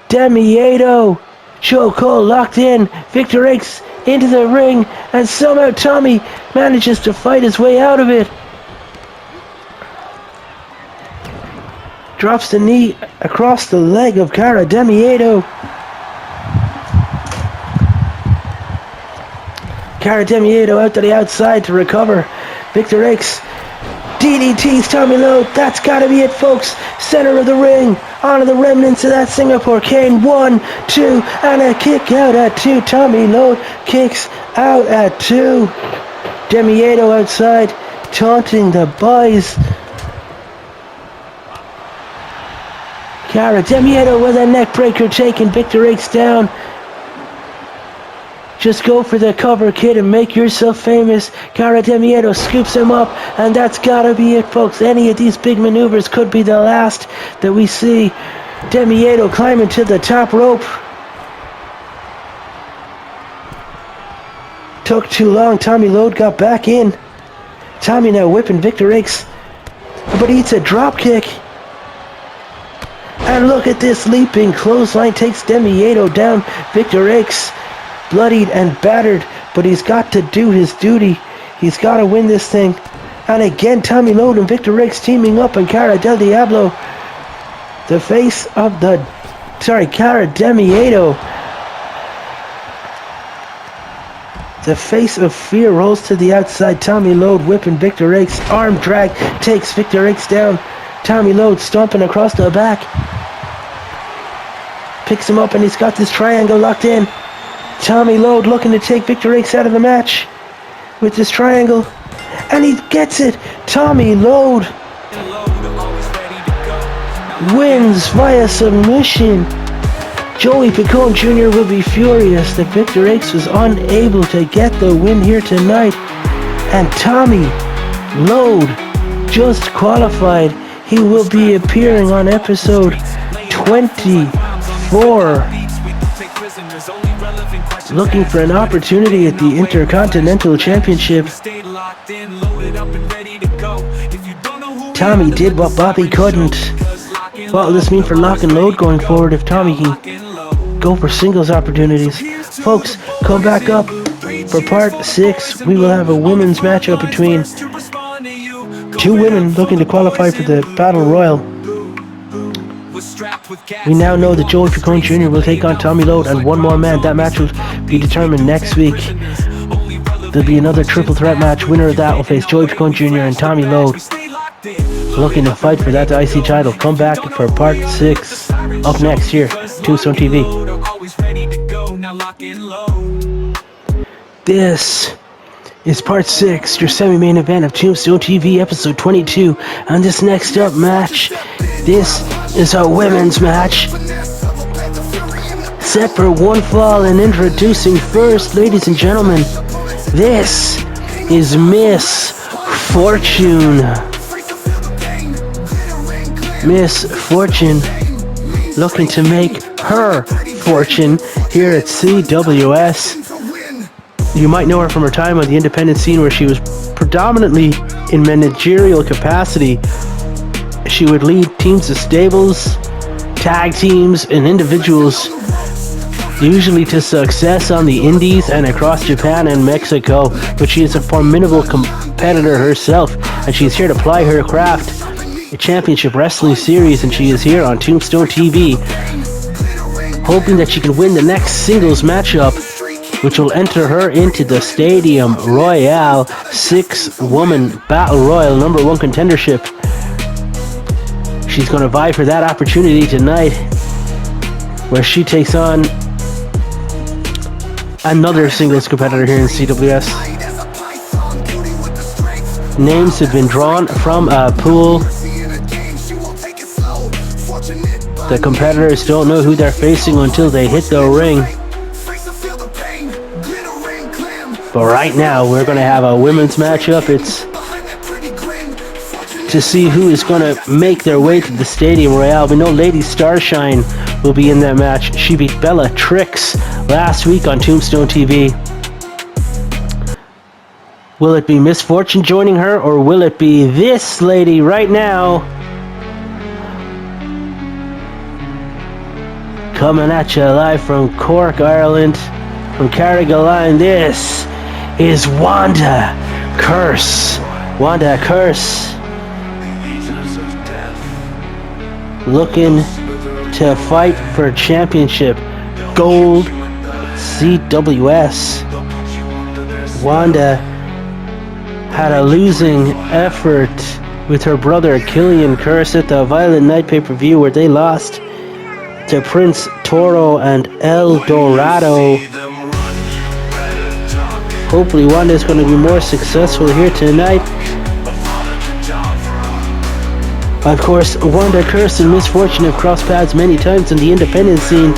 Demiedo. Chokehold locked in. Victor X into the ring. And somehow Tommy manages to fight his way out of it. Drops the knee across the leg of Cara Demiedo. Cara Demiedo out to the outside to recover. Victor X DDTs Tommy Lode. That's got to be it, folks. Center of the ring. Onto the remnants of that Singapore cane. 1, 2, and a kick out at 2. Tommy Lode kicks out at 2. Demiedo outside taunting the boys. Cara Demiedo with a neckbreaker taking Victor X down. Just go for the cover, kid, and make yourself famous. Cara Demiedo scoops him up, and that's gotta be it, folks. Any of these big maneuvers could be the last that we see. Demiedo climbing to the top rope. Took too long. Tommy Lode got back in. Tommy now whipping Victor X, but he eats a drop kick. And look at this leaping clothesline takes Demiedo down. Victor X bloodied and battered, but he's got to do his duty. He's got to win this thing. And again, Tommy Lode and Victor X teaming up, and Cara Del Diablo, the face of the... Cara Demiedo, the face of fear, rolls to the outside. Tommy Lode whipping Victor X. Arm drag takes Victor X down. Tommy Lode stomping across the back. Picks him up, and he's got this triangle locked in. Tommy Lode looking to take Victor X out of the match with this triangle. And he gets it. Tommy Lode wins via submission. Joey Picone Jr. will be furious that Victor X was unable to get the win here tonight. And Tommy Lode just qualified. He will be appearing on episode 24. Looking for an opportunity at the Intercontinental Championship. Tommy did what Bobby couldn't. What will this mean for Lock and Load going forward if Tommy can go for singles opportunities? Folks, come back up for part 6. We will have a women's matchup between 2 women looking to qualify for the Battle Royal. We now know that Joey Picone Jr. will take on Tommy Lode and one more man. That match will be determined next week. There'll be another triple threat match. Winner of that will face Joey Picone Jr. and Tommy Lode, looking to fight for that IC title. Come back for part 6 up next here, Tombstone TV. This is part 6, your semi-main event of Tombstone TV episode 22. And this next up match, this is a women's match set for one fall. And introducing first, ladies and gentlemen, this is Miss Fortune. Miss Fortune looking to make her fortune here at CWS. You might know her from her time on the independent scene, where she was predominantly in managerial capacity. She would lead teams of stables, tag teams, and individuals, usually to success on the indies and across Japan and Mexico. But she is a formidable competitor herself, and she's here to ply her craft. A championship wrestling series, and she is here on Tombstone TV, hoping that she can win the next singles matchup, which will enter her into the Stadium Royale 6-woman Battle Royal number 1 contendership. She's going to vie for that opportunity tonight, where she takes on another singles competitor here in CWS. Names have been drawn from a pool. The competitors don't know who they're facing until they hit the ring. But right now, we're going to have a women's matchup. It's to see who is going to make their way to the Stadium Royale. We know Lady Starshine will be in that match. She beat Bella Trix last week on Tombstone TV. Will it be Miss Fortune joining her, or will it be this lady right now? Coming at you live from Cork, Ireland, from Carrigaline, this is Wanda Curse. Wanda Curse looking to fight for championship gold CWS. Wanda had a losing effort with her brother Killian Curse at the Violent Night pay-per-view, where they lost to Prince Toro and El Dorado. Hopefully Wanda is going to be more successful here tonight. Of course, Wanda Curse and Miss Fortune have crossed paths many times in the independent scene.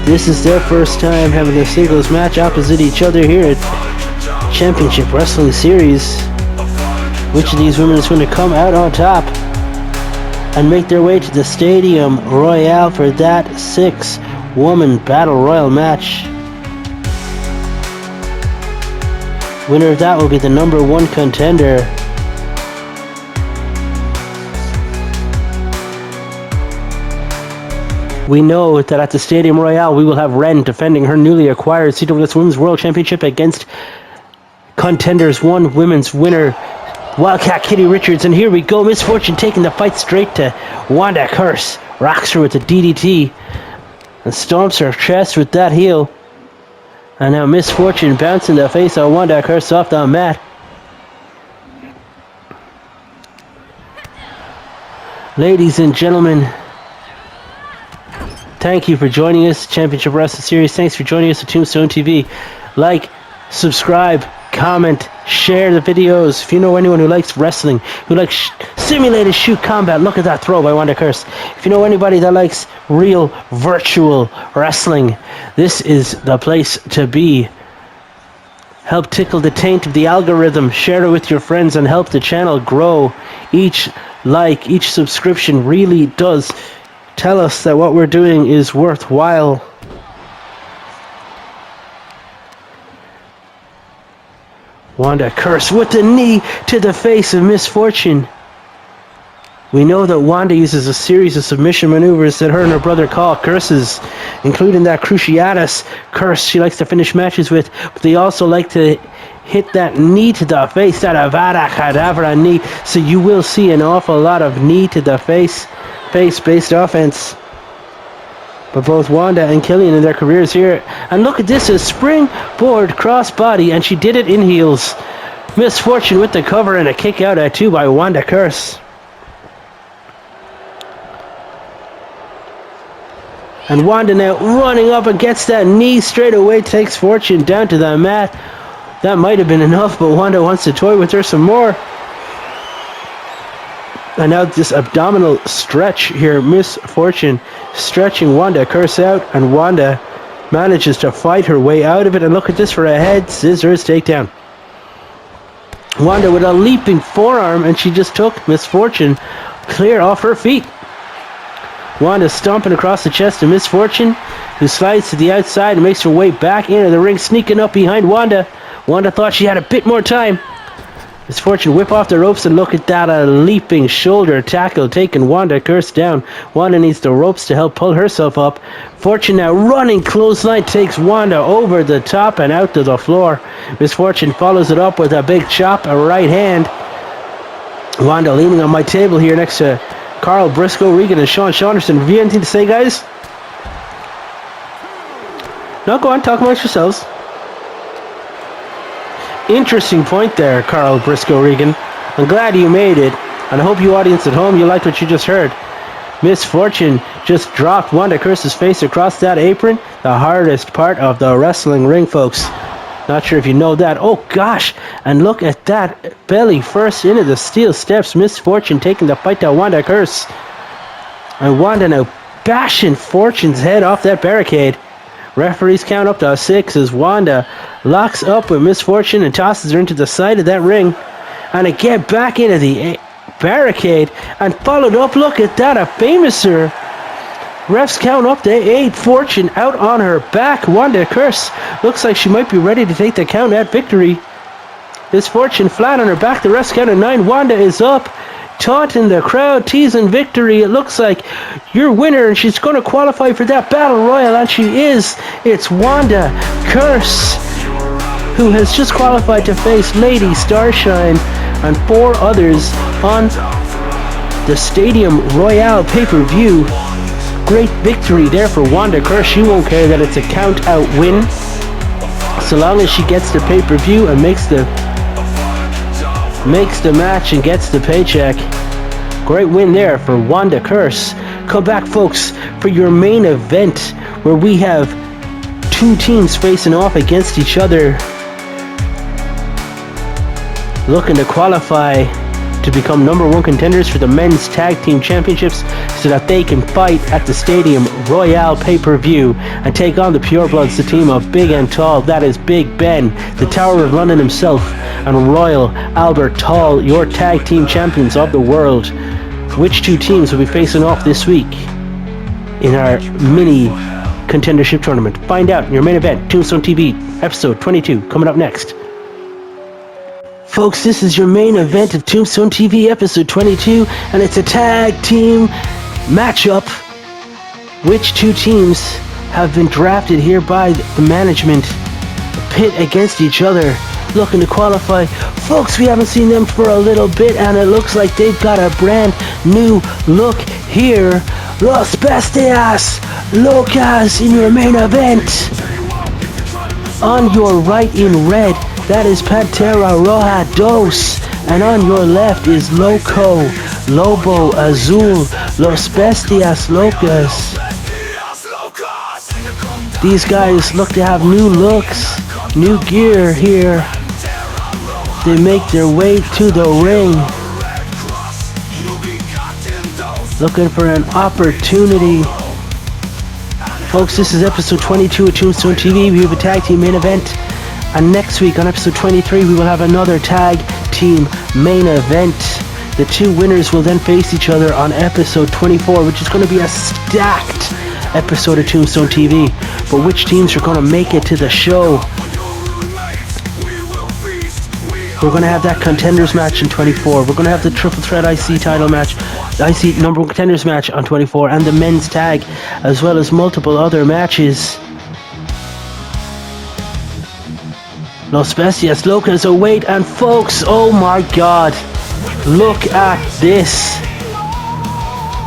This is their first time having a singles match opposite each other here at Championship Wrestling Series. Which of these women is going to come out on top and make their way to the Stadium Royale for that 6-woman Battle Royal match? Winner of that will be the number 1 contender. We know that at the Stadium Royale we will have Ren defending her newly acquired CWS Women's World Championship against Contenders 1 Women's winner Wildcat Kitty Richards. And here we go, Miss Fortune taking the fight straight to Wanda Curse. Rocks her with a DDT and stomps her chest with that heel. And now Miss Fortune bouncing the face of Wanda Curse off the mat. Ladies and gentlemen, thank you for joining us, Championship Wrestling Series. Thanks for joining us at Tombstone TV. Like, subscribe, comment, share the videos. If you know anyone who likes wrestling, who likes simulated shoot combat, look at that throw by Wanda Curse. If you know anybody that likes real virtual wrestling, this is the place to be. Help tickle the taint of the algorithm, share it with your friends, and help the channel grow. Each like, each subscription really does tell us that what we're doing is worthwhile. Wanda Curse with the knee to the face of Miss Fortune. We know that Wanda uses a series of submission maneuvers that her and her brother call curses, including that Cruciatus curse she likes to finish matches with, but they also like to hit that knee to the face, that Avada Kedavra knee, so you will see an awful lot of knee to the face-based offense. But both Wanda and Killian in their careers here. And look at this, a springboard crossbody, and she did it in heels. Miss Fortune with the cover and a kick out at 2 by Wanda Curse. And Wanda now running up and gets that knee straight away, takes Fortune down to the mat. That might have been enough, but Wanda wants to toy with her some more. And now this abdominal stretch here, Miss Fortune stretching Wanda Curse out, and Wanda manages to fight her way out of it. And look at this for a head scissors takedown. Wanda with a leaping forearm, and she just took Miss Fortune clear off her feet. Wanda stomping across the chest of Miss Fortune, who slides to the outside and makes her way back into the ring, sneaking up behind Wanda. Wanda thought she had a bit more time. Miss Fortune whip off the ropes, and look at that, a leaping shoulder tackle taking Wanda Curse down. Wanda needs the ropes to help pull herself up. Fortune now running clothesline takes Wanda over the top and out to the floor. Miss Fortune follows it up with a big chop, a right hand. Wanda leaning on my table here next to Carl Briscoe, Regan, and Sean Saunderson. Have you anything to say, guys? No, go on, talk amongst yourselves. Interesting point there, Carl Briscoe Regan. I'm glad you made it, and I hope you audience at home, you liked what you just heard. Miss Fortune just dropped Wanda Curse's face across that apron. The hardest part of the wrestling ring, folks. Not sure if you know that. Oh gosh, and look at that. Belly first into the steel steps. Miss Fortune taking the fight to Wanda Curse. And Wanda now bashing Fortune's head off that barricade. Referees count up to 6 as Wanda locks up with Miss Fortune and tosses her into the side of that ring. And again back into the barricade and followed up. Look at that, a famouser. Refs count up to 8. Fortune out on her back. Wanda Curse looks like she might be ready to take the count at victory. Miss Fortune flat on her back. The refs count at 9. Wanda is up, taunting the crowd, teasing victory. It looks like your winner, and she's going to qualify for that battle royal, and she is. It's Wanda Curse, who has just qualified to face Lady Starshine and 4 others on the Stadium Royale pay-per-view. Great victory there for Wanda Curse. She won't care that it's a count-out win, so long as she gets the pay-per-view and makes the match and gets the paycheck. Great win there for Wanda Curse. Come back, folks, for your main event, where we have 2 teams facing off against each other, looking to qualify to become number 1 contenders for the men's tag team championships, so that they can fight at the Stadium Royale pay-per-view and take on the Purebloods, the team of Big and Tall. That is Big Ben, the Tower of London himself, and Royal Albert Tall, your tag team champions of the world. Which 2 teams will be facing off this week in our mini contendership tournament? Find out in your main event, Tombstone TV, episode 22, coming up next. Folks, this is your main event of Tombstone TV episode 22, and it's a tag team matchup. Which 2 teams have been drafted here by the management pit against each other, looking to qualify. Folks, we haven't seen them for a little bit, and it looks like they've got a brand new look here. Los Bestias Locas in your main event. On your right in red, that is Pantera Roja Dos, and on your left is Loco Lobo Azul, Los Bestias Locas. These guys look to have new looks, new gear here. They make their way to the ring, looking for an opportunity. Folks, this is episode 22 of Tombstone TV. We have a tag team main event. And next week on episode 23, we will have another tag team main event. The 2 winners will then face each other on episode 24, which is going to be a stacked episode of Tombstone TV. But which teams are going to make it to the show? We're going to have that contenders match in 24. We're going to have the triple threat IC title match, IC number 1 contenders match on 24, and the men's tag, as well as multiple other matches. Los Bestias Locas await, and folks, oh my god, look at this.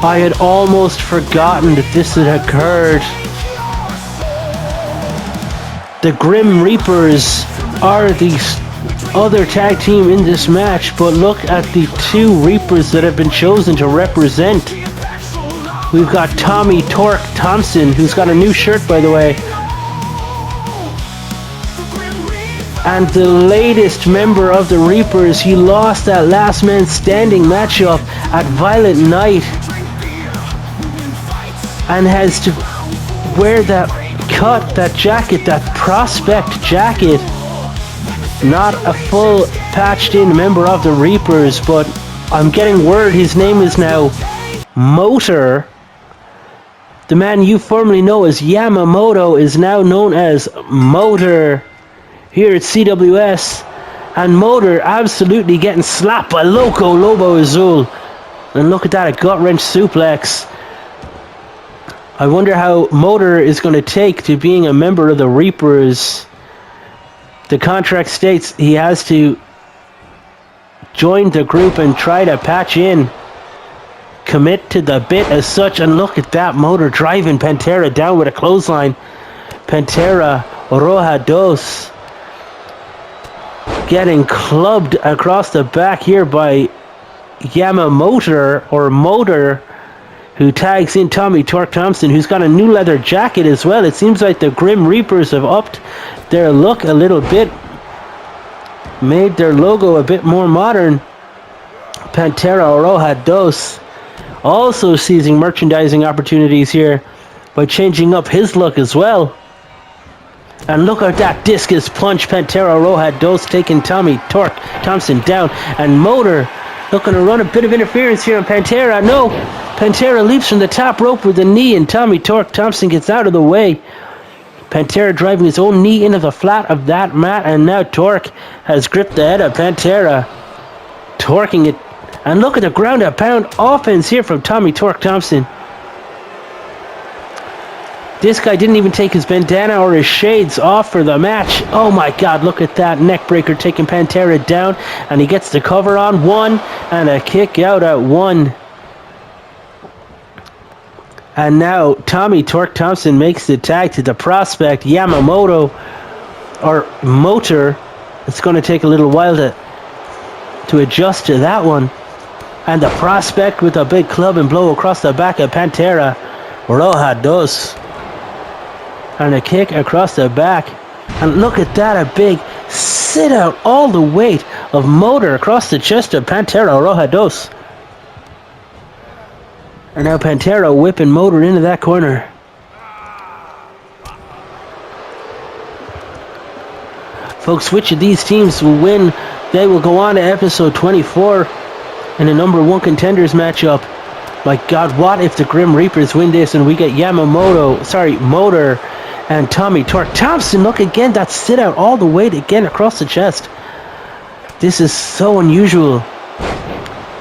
I had almost forgotten that this had occurred. The Grim Reapers are the other tag team in this match, but look at the 2 Reapers that have been chosen to represent. We've got Tommy Torque Thompson, who's got a new shirt, by the way, and the latest member of the Reapers. He lost that last man standing matchup at Violent Night and has to wear that cut, that jacket, that prospect jacket. Not a full patched in member of the Reapers, but I'm getting word his name is now Motor. The man you formerly know as Yamamoto is now known as Motor here at CWS, and Motor absolutely getting slapped by Loco Lobo Azul. And look at that, a gut wrench suplex. I wonder how Motor is going to take to being a member of the Reapers. The contract states he has to join the group and try to patch in, commit to the bit as such. And look at that, Motor driving Pantera down with a clothesline. Pantera Roja Dos getting clubbed across the back here by Yamamoto or Motor. who tags in Tommy Torque Thompson, who's got a new leather jacket as well. It seems like the Grim Reapers have upped their look a little bit, made their logo a bit more modern. Pantera Roja Dos also seizing merchandising opportunities here by changing up his look as well. And look at that discus punch. Pantera Roja Dos taking Tommy Torque Thompson down. And Motor looking to run a bit of interference here on Pantera. No, Pantera leaps from the top rope with a knee, and Tommy Torque Thompson gets out of the way. Pantera driving his own knee into the flat of that mat, and now Torque has gripped the head of Pantera, torquing it. And look at the ground and pound offense here from Tommy Torque Thompson. This guy didn't even take his bandana or his shades off for the match. Oh my God, look at that neck breaker taking Pantera down, and he gets the cover on one and a kick out at one. And now Tommy Torque Thompson makes the tag to the prospect Yamamoto, or Motor. It's going to take a little while to adjust to that one. And the prospect with a big club and blow across the back of Pantera Roja Dos. And a kick across the back. And look at that, a big sit out, all the weight of Motor across the chest of Pantera Roja Dos. And now Pantera whipping Motor into that corner. Folks, which of these teams will win? They will go on to episode 24 in a number one contenders matchup. My God, what if the Grim Reapers win this and we get Motor and Tommy Torque Thompson? Look again, that sit out all the way again across the chest. This is so unusual.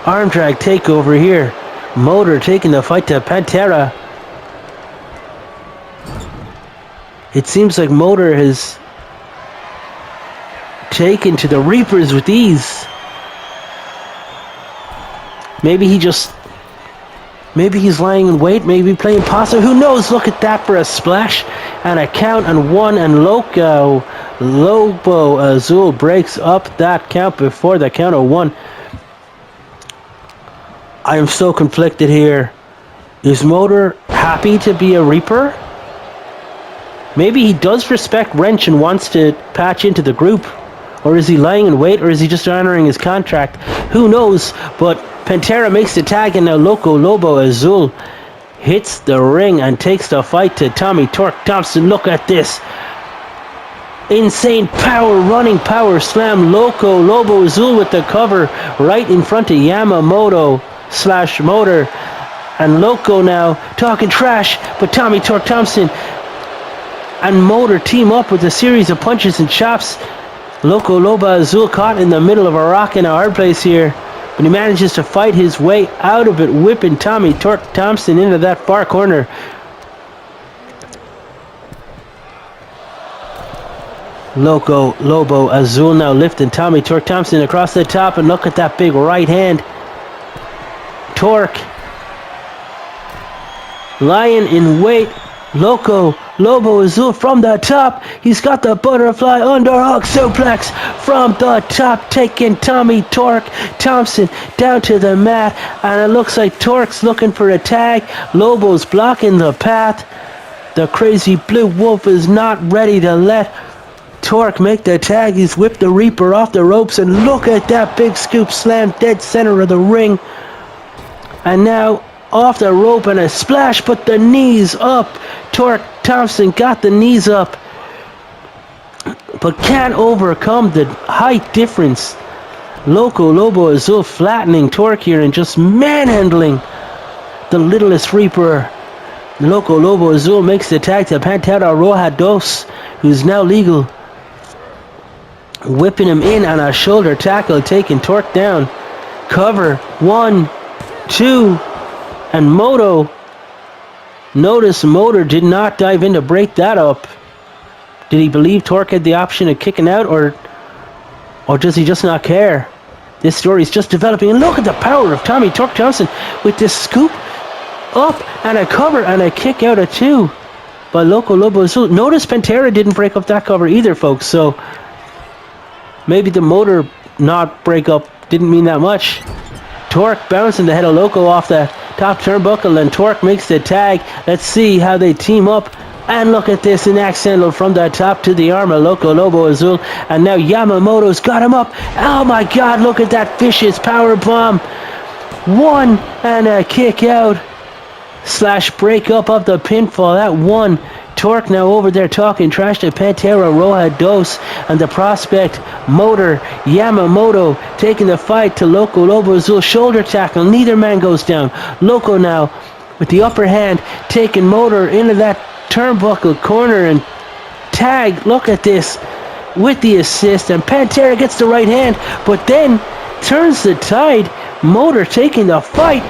Arm drag takeover here. Motor taking the fight to Pantera. It seems like Motor has taken to the Reapers with ease. Maybe he's lying in wait, maybe playing possum. Who knows? Look at that for a splash and a count and one, and Lobo Azul breaks up that count before the count of one. I am so conflicted here. Is Motor happy to be a Reaper? Maybe he does respect Wrench and wants to patch into the group. Or is he lying in wait, or is he just honoring his contract? Who knows? But Pantera makes the tag, and now Lobo Azul hits the ring and takes the fight to Tommy Torque Thompson. Look at this. Insane power, running power slam. Lobo Azul with the cover right in front of Yamamoto / Motor. And Loco now talking trash, but Tommy Torque Thompson and Motor team up with a series of punches and chops. Lobo Azul caught in the middle of a rock and a hard place here, but he manages to fight his way out of it, whipping Tommy Torque Thompson into that far corner. Lobo Azul now lifting Tommy Torque Thompson across the top, and look at that big right hand. Torque lying in wait. Lobo Azul from the top. He's got the butterfly underhook suplex from the top, taking Tommy Torque Thompson down to the mat. And it looks like Torque's looking for a tag. Lobo's blocking the path. The crazy blue wolf is not ready to let Torque make the tag. He's whipped the Reaper off the ropes, and look at that big scoop slam dead center of the ring. And now off the rope and a splash, but the knees up. Torque Thompson got the knees up, but can't overcome the height difference. Lobo Azul flattening Torque here and just manhandling the littlest Reaper. Lobo Azul makes the tag to Pantera Roja Dos, who's now legal. Whipping him in on a shoulder tackle, taking Torque down. Cover, 1, 2, and Notice Motor did not dive in to break that up. Did he believe Torque had the option of kicking out, or does he just not care? This story's just developing, and look at the power of Tommy Torque Thompson with this scoop up and a cover and a kick out of 2 by Lobo Azul. Notice Pantera didn't break up that cover either, folks, so maybe the Motor not break up didn't mean that much. Torque bouncing the head of Loco off the top turnbuckle, and Torque makes the tag. Let's see how they team up. And look at this, an accidental from the top to the arm of Loco Lobo Azul. And now Yamamoto's got him up. Oh my God, look at that vicious power bomb. One and a kick out / break up of the pinfall. That one. Torque now over there talking trash to Pantera Roja Dos and the prospect Motor Yamamoto taking the fight to Loco Lobo Azul. Shoulder tackle. Neither man goes down. Loco now with the upper hand taking Motor into that turnbuckle corner and tag. Look at this with the assist, and Pantera gets the right hand, but then turns the tide. Motor taking the fight.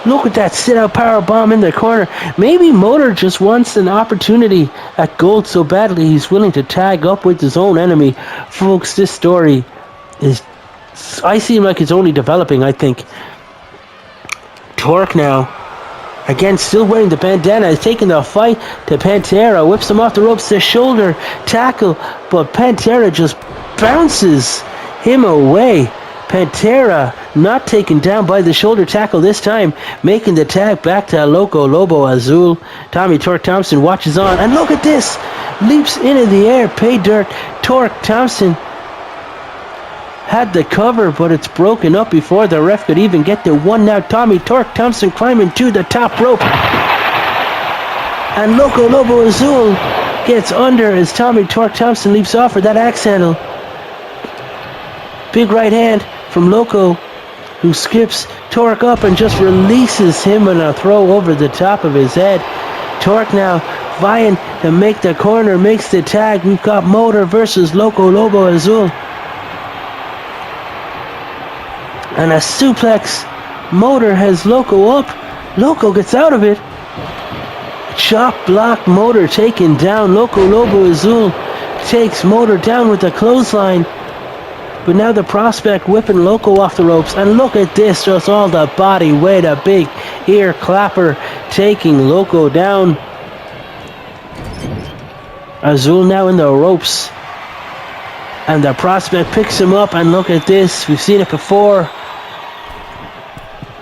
Look at that sit-out power bomb in the corner. Maybe Motor just wants an opportunity at gold so badly he's willing to tag up with his own enemy. Folks, this story is... I seem like it's only developing, I think. Torque now, again, still wearing the bandana, is taking the fight to Pantera. Whips him off the ropes, the shoulder tackle, but Pantera just bounces him away. Pantera not taken down by the shoulder tackle this time, making the tag back to Loco Lobo Azul. Tommy Torque Thompson watches on, and look at this! Leaps into the air, pay dirt. Torque Thompson had the cover, but it's broken up before the ref could even get the one. Now Tommy Torque Thompson climbing to the top rope, and Loco Lobo Azul gets under as Tommy Torque Thompson leaps off for that axe handle. Big right hand from Loco, who skips Torque up and just releases him in a throw over the top of his head. Torque now vying to make the corner, makes the tag. We've got Motor versus Loco Lobo Azul. And a suplex. Motor has Loco up. Loco gets out of it. Chop block, Motor taken down. Loco Lobo Azul takes Motor down with a clothesline. But now the prospect whipping Loco off the ropes. And look at this, just all the body weight, a big ear clapper taking Loco down. Azul now in the ropes. And the prospect picks him up, and look at this. We've seen it before.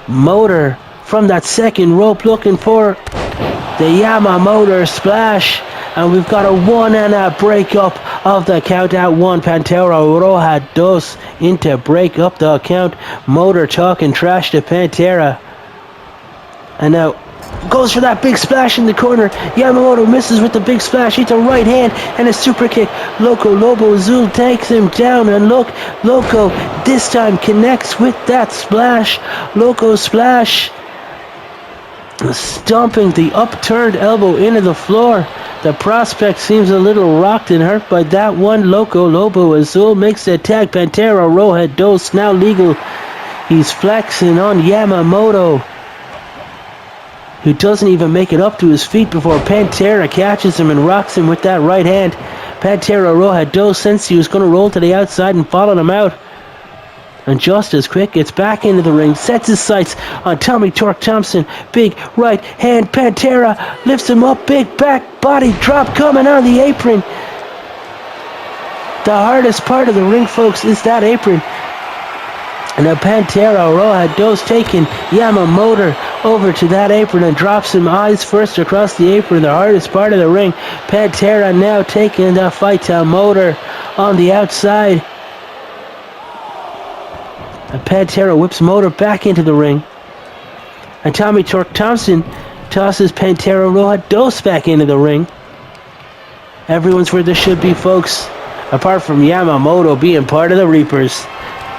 Motor from that second rope looking for the Yamamoto splash. And we've got a one and a break up of the count at one. Pantera Roja Dos into break up the count. Motor talking trash to Pantera. And now goes for that big splash in the corner. Yamamoto misses with the big splash. Hits a right hand and a super kick. Loco Lobo Azul takes him down. And look, Loco this time connects with that splash. Loco splash. Stomping the upturned elbow into the floor. The prospect seems a little rocked and hurt by that one. Loco Lobo Azul makes the tag. Pantera Roja Dos now legal. He's flexing on Yamamoto, who doesn't even make it up to his feet before Pantera catches him and rocks him with that right hand. Pantera Roja Dos sensed he was going to roll to the outside and followed him out. And just as quick, gets back into the ring, sets his sights on Tommy Torque Thompson. Big right hand, Pantera lifts him up, big back body drop coming on the apron. The hardest part of the ring, folks, is that apron. And now Pantera Roja Dos taking Yamamoto over to that apron and drops him eyes first across the apron, the hardest part of the ring. Pantera now taking the fight to Motor on the outside. And Pantera whips Motor back into the ring. And Tommy Torque Thompson tosses Pantera Roja Dos back into the ring. Everyone's where they should be, folks. Apart from Yamamoto being part of the Reapers.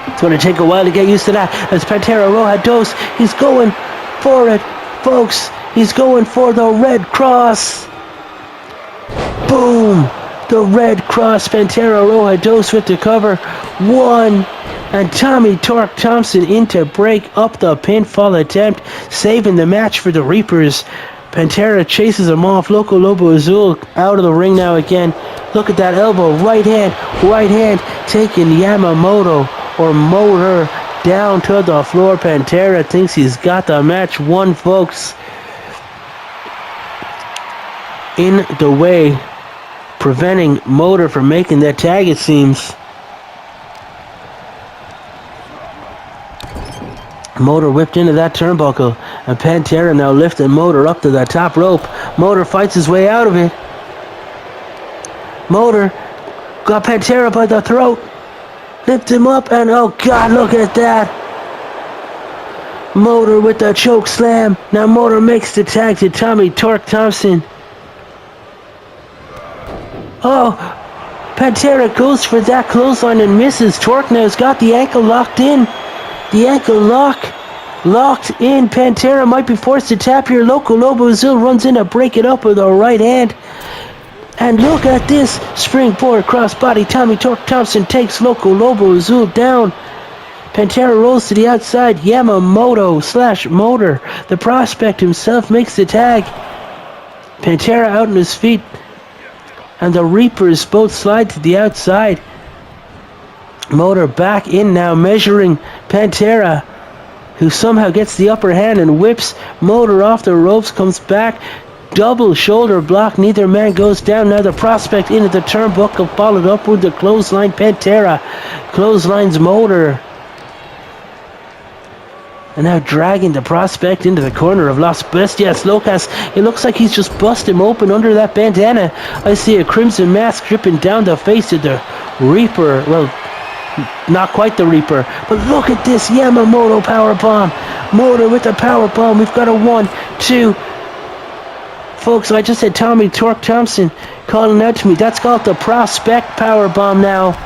It's going to take a while to get used to that. As Pantera Roja Dos, he's going for it, folks. He's going for the Red Cross. Boom! The Red Cross. Pantera Roja Dos with the cover. One. And Tommy Torque Thompson in to break up the pinfall attempt, saving the match for the Reapers. Pantera chases him off. Loco Lobo Azul out of the ring now again. Look at that elbow. Right hand taking Yamamoto or Motor down to the floor. Pantera thinks he's got the match won, folks. In the way, preventing Motor from making that tag, it seems. Motor whipped into that turnbuckle, and Pantera now lifting Motor up to the top rope. Motor fights his way out of it. Motor got Pantera by the throat, lift him up, and oh God, look at that. Motor with the choke slam. Now Motor makes the tag to Tommy Torque Thompson. Oh, Pantera goes for that clothesline and misses. Torque now has got the ankle locked in. The ankle locked in. Pantera might be forced to tap here. Loco Lobo Azul runs in to break it up with a right hand. And look at this springboard crossbody. Tommy Torque Thompson takes Loco Lobo Azul down. Pantera rolls to the outside. Yamamoto/Motor, the prospect himself, makes the tag. Pantera out on his feet. And the Reapers both slide to the outside. Motor back in now, measuring Pantera, who somehow gets the upper hand and whips Motor off the ropes, comes back, double shoulder block, neither man goes down. Now the prospect into the turnbuckle, followed up with the clothesline. Pantera clotheslines Motor. And now dragging the prospect into the corner of Las Bestias Locas. It looks like he's just busted him open under that bandana. I see a crimson mask dripping down the face of the Reaper. Well, not quite the Reaper, but look at this Yamamoto powerbomb. Motor with the powerbomb. We've got a 1, 2. Folks, I just said Tommy Torque Thompson calling out to me. That's called the Prospect powerbomb now.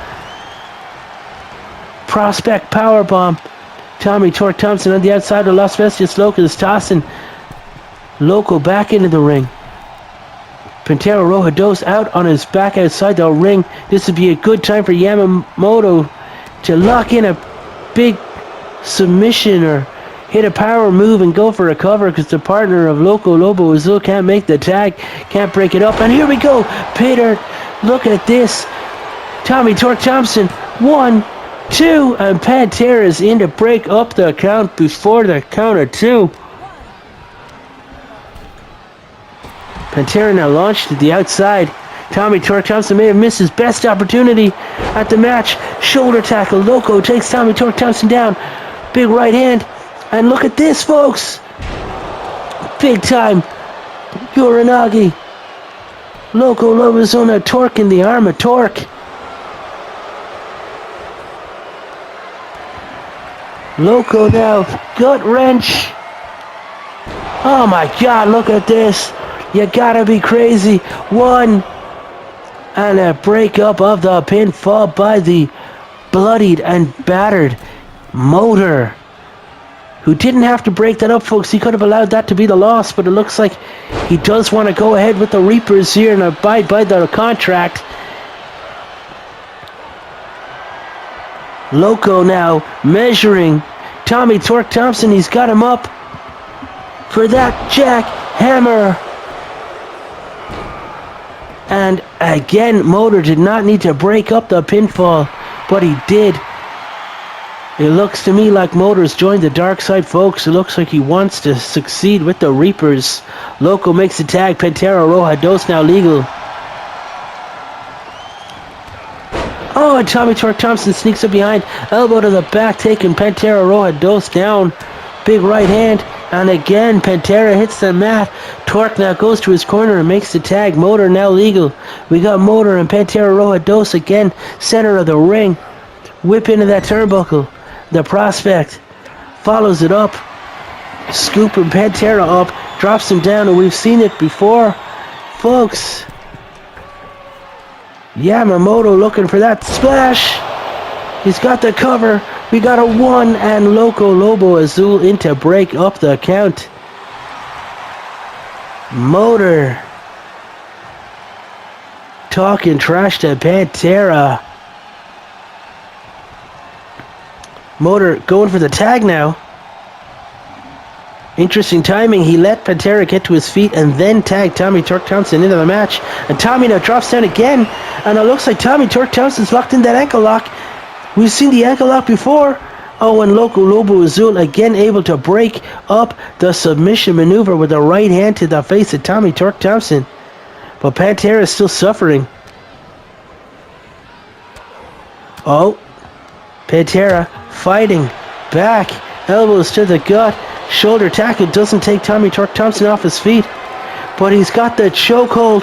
Prospect powerbomb. Tommy Torque Thompson on the outside of Las Bestias Locas, tossing Loco back into the ring. Pantera Roja Dos out on his back outside the ring. This would be a good time for Yamamoto to lock in a big submission or hit a power move and go for a cover, because the partner of Loco Lobo Azul can't make the tag, can't break it up. And here we go. Peter, look at this. Tommy Torque Thompson, 1, 2, and Pantera is in to break up the count before the count of 2. Pantera now launched to the outside. Tommy Torque Thompson may have missed his best opportunity at the match. Shoulder tackle. Loco takes Tommy Torque Thompson down. Big right hand. And look at this, folks. Big time. Uranagi. Loco Lobozona Torque in the arm of Torque. Loco now. Gut wrench. Oh my God, look at this. You gotta be crazy. 1. And a breakup of the pinfall by the bloodied and battered Motor, who didn't have to break that up, folks. He could have allowed that to be the loss, but it looks like he does want to go ahead with the Reapers here and abide by the contract. Loco now measuring Tommy Torque Thompson. He's got him up for that jackhammer. And again, Motor did not need to break up the pinfall, but he did. It looks to me like Motor's joined the dark side, folks. It looks like he wants to succeed with the Reapers. Loco makes the tag. Pantera Roja Dos now legal. Oh, and Tommy Torque Thompson sneaks up behind. Elbow to the back, taking Pantera Roja Dos down. Big right hand. And again, Pantera hits the mat. Torque now goes to his corner and makes the tag. Motor now legal. We got Motor and Pantera Roja Dos again, center of the ring. Whip into that turnbuckle. The prospect follows it up. Scooping Pantera up. Drops him down, and we've seen it before. Folks. Yamamoto looking for that splash. He's got the cover. We got a 1, and Loco Lobo Azul in to break up the count. Motor talking trash to Pantera. Motor going for the tag now. Interesting timing. He let Pantera get to his feet and then tag Tommy Torque Thompson into the match. And Tommy now drops down again. And it looks like Tommy Torque Thompson's locked in that ankle lock. We've seen the ankle lock before. Oh, and Loco Lobo Azul again able to break up the submission maneuver with a right hand to the face of Tommy Torque Thompson. But Pantera is still suffering. Oh, Pantera fighting back. Elbows to the gut. Shoulder tackle doesn't take Tommy Torque Thompson off his feet. But he's got the chokehold,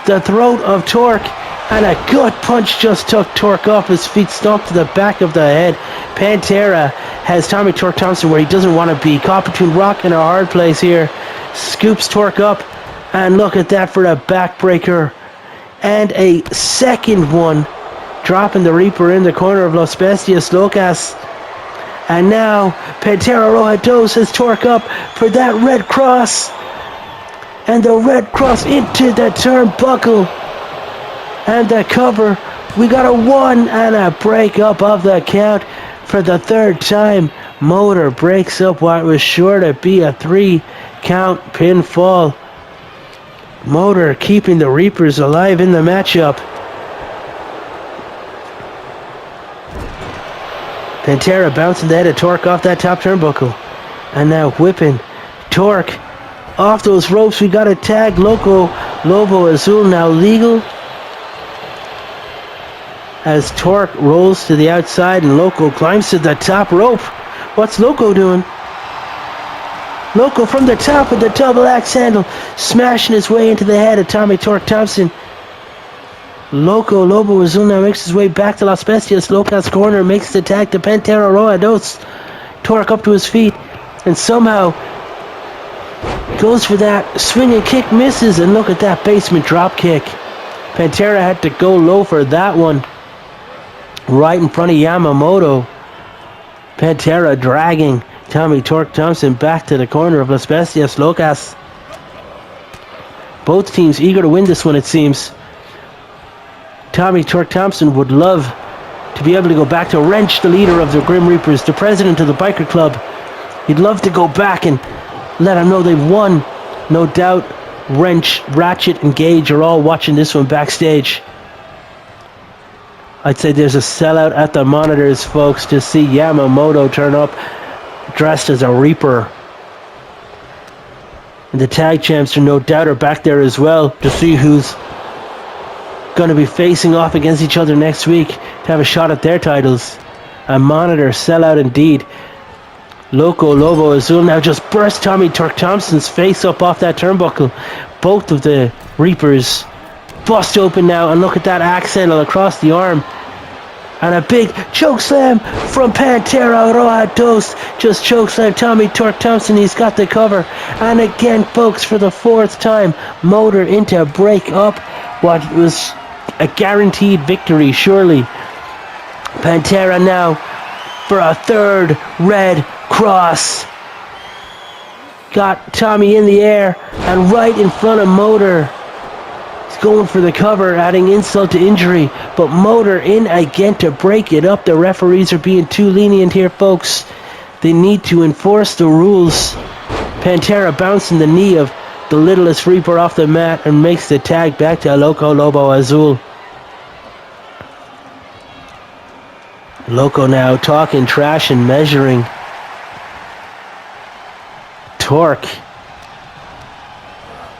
the throat of Torque. And a gut punch just took Torque off his feet, stomped to the back of the head. Pantera has Tommy Torque Thompson where he doesn't want to be. Caught between rock and a hard place here. Scoops Torque up. And look at that for a backbreaker. And a second one. Dropping the Reaper in the corner of Las Bestias Locas. And now Pantera Roja Dos has Torque up for that Red Cross. And the Red Cross into the turnbuckle. And the cover. We got a 1 and a break up of the count for the third time. Motor breaks up what was sure to be a 3 count pinfall. Motor keeping the Reapers alive in the matchup. Pantera bouncing the head of Torque off that top turnbuckle. And now whipping Torque off those ropes. We got a tag. Loco Lobo Azul now legal. As Torque rolls to the outside and Loco climbs to the top rope. What's Loco doing? Loco from the top with the double axe handle, smashing his way into the head of Tommy Torque Thompson. Loco Lobo Azul now makes his way back to Las Bestias Locas corner, makes the tag to Pantera Roja Dos. Torque up to his feet and somehow goes for that swinging kick, misses, and look at that basement drop kick. Pantera had to go low for that one. Right in front of Yamamoto. Pantera dragging Tommy Torque Thompson back to the corner of Las Bestias Locas. Both teams eager to win this one, it seems. Tommy Torque Thompson would love to be able to go back to Wrench, the leader of the Grim Reapers, the president of the biker club. He'd love to go back and let him know they've won. No doubt Wrench, Ratchet, and Gage are all watching this one backstage. I'd say there's a sellout at the monitors, folks, to see Yamamoto turn up dressed as a Reaper. And the tag champs are no doubt are back there as well to see who's going to be facing off against each other next week to have a shot at their titles. A monitor sellout indeed. Loco Lobo Azul now just burst Tommy Torque Thompson's face up off that turnbuckle. Both of the Reapers bust open now, and look at that axe handle across the arm. And a big choke slam from Pantera Roja Dos. Just choke slam Tommy Torque Thompson. He's got the cover. And again, folks, for the 4th time, Motor into break up what was a guaranteed victory, surely. Pantera now for a 3rd Red Cross. Got Tommy in the air and right in front of Motor. Going for the cover, adding insult to injury, but Motor in again to break it up. The referees are being too lenient here, folks. They need to enforce the rules. Pantera bouncing the knee of the littlest Reaper off the mat and makes the tag back to Loco Lobo Azul. Loco now talking trash and measuring. Torque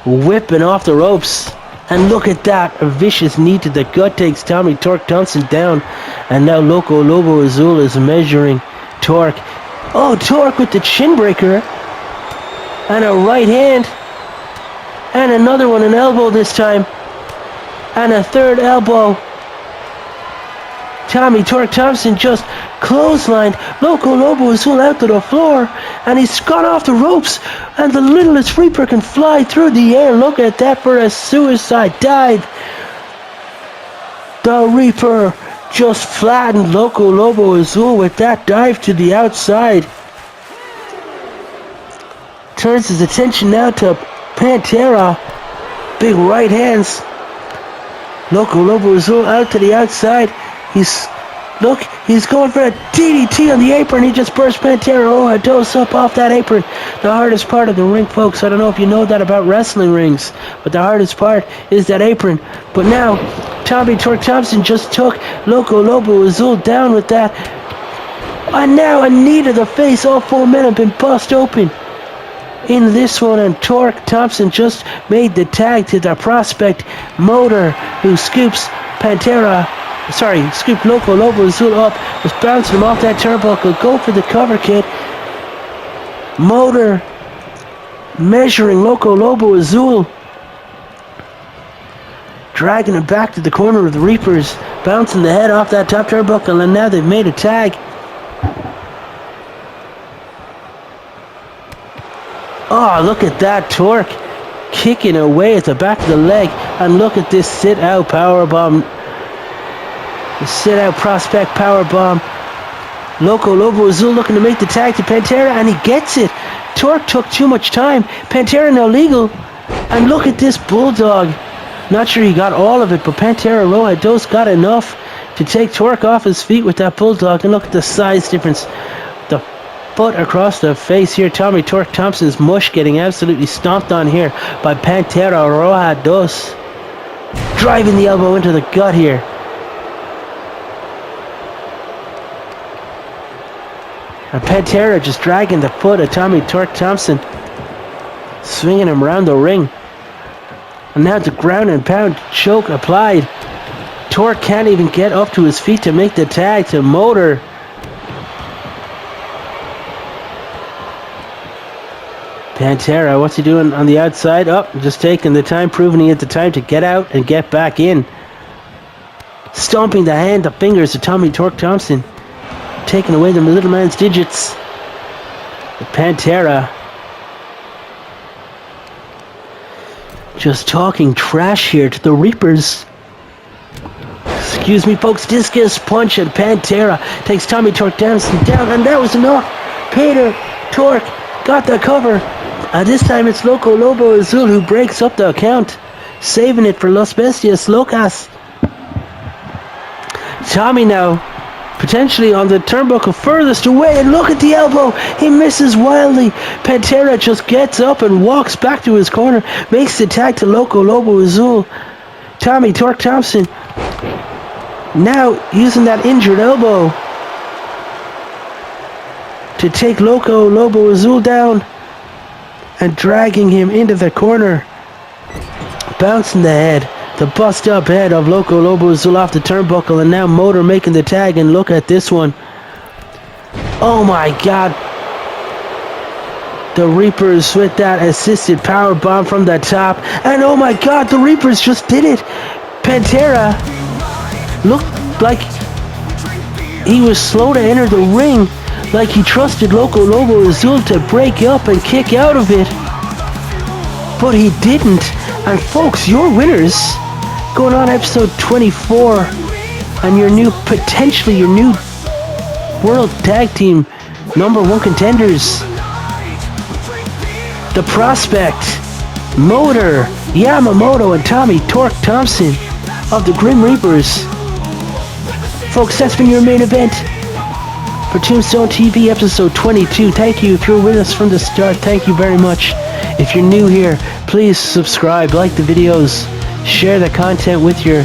whipping off the ropes. And look at that, a vicious knee to the gut takes Tommy Torque Thompson down. And now Loco Lobo Azul is measuring Torque. Oh, Torque with the chin breaker. And a right hand. And another one, an elbow this time. And a 3rd elbow. Tommy Torque Thompson just clotheslined Loco Lobo Azul out to the floor. And he's gone off the ropes. And the littlest Reaper can fly through the air. Look at that for a suicide dive. The Reaper just flattened Loco Lobo Azul with that dive to the outside. Turns his attention now to Pantera. Big right hands. Loco Lobo Azul out to the outside. He's going for a DDT on the apron. He just burst Pantera Roja Dos up off that apron. The hardest part of the ring, folks. I don't know if you know that about wrestling rings, but the hardest part is that apron. But now, Tommy Torque Thompson just took Loco Lobo Azul down with that. And now a knee to the face. All 4 men have been bust open in this one, and Torque Thompson just made the tag to the prospect Motor, who scoops scoop Loco Lobo Azul up, was bouncing him off that turnbuckle. Go for the cover, kid. Motor measuring Loco Lobo Azul. Dragging him back to the corner of the Reapers. Bouncing the head off that top turnbuckle, and now they've made a tag. Oh, look at that torque. Kicking away at the back of the leg. And look at this sit-out powerbomb. The sit-out prospect powerbomb. Loco Lobo Azul looking to make the tag to Pantera, and he gets it. Torque took too much time. Pantera now legal. And look at this Bulldog. Not sure he got all of it, but Pantera Roja Dos got enough to take Torque off his feet with that Bulldog. And look at the size difference. The foot across the face here. Tommy Torque Thompson's mush getting absolutely stomped on here by Pantera Roja Dos. Driving the elbow into the gut here. And Pantera just dragging the foot of Tommy Torque Thompson. Swinging him around the ring. And now the ground and pound choke applied. Torque can't even get up to his feet to make the tag to Motor. Pantera, what's he doing on the outside? Oh, just taking the time, proving he had the time to get out and get back in. Stomping the fingers of Tommy Torque Thompson. Taking away the little man's digits. But Pantera just talking trash here to the Reapers. Excuse me, folks. Discus punch, and Pantera takes Tommy Torque Thompson down, and that was enough. Peter Torque got the cover. This time it's Loco Lobo Azul who breaks up the count, saving it for Los Bestias Locas. Tommy now potentially on the turnbuckle furthest away, and look at the elbow. He misses wildly. Pantera just gets up and walks back to his corner, makes the tag to Loco Lobo Azul. Tommy Torque Thompson now using that injured elbow to take Loco Lobo Azul down and dragging him into the corner. Bouncing the head. The bust up head of Loco Lobo Azul off the turnbuckle, and now Motor making the tag, and look at this one. Oh my God. The Reapers with that assisted power bomb from the top, and oh my God, the Reapers just did it. Pantera looked like he was slow to enter the ring, like he trusted Loco Lobo Azul to break up and kick out of it, but he didn't. And folks, your winners going on episode 24, and potentially your new World Tag Team #1 contenders. The Prospect, Motor, Yamamoto, and Tommy Torque Thompson of the Grim Reapers. Folks, that's been your main event for Tombstone TV episode 22. Thank you if you're with us from the start. Thank you very much. If you're new here, please subscribe, like the videos, share the content with your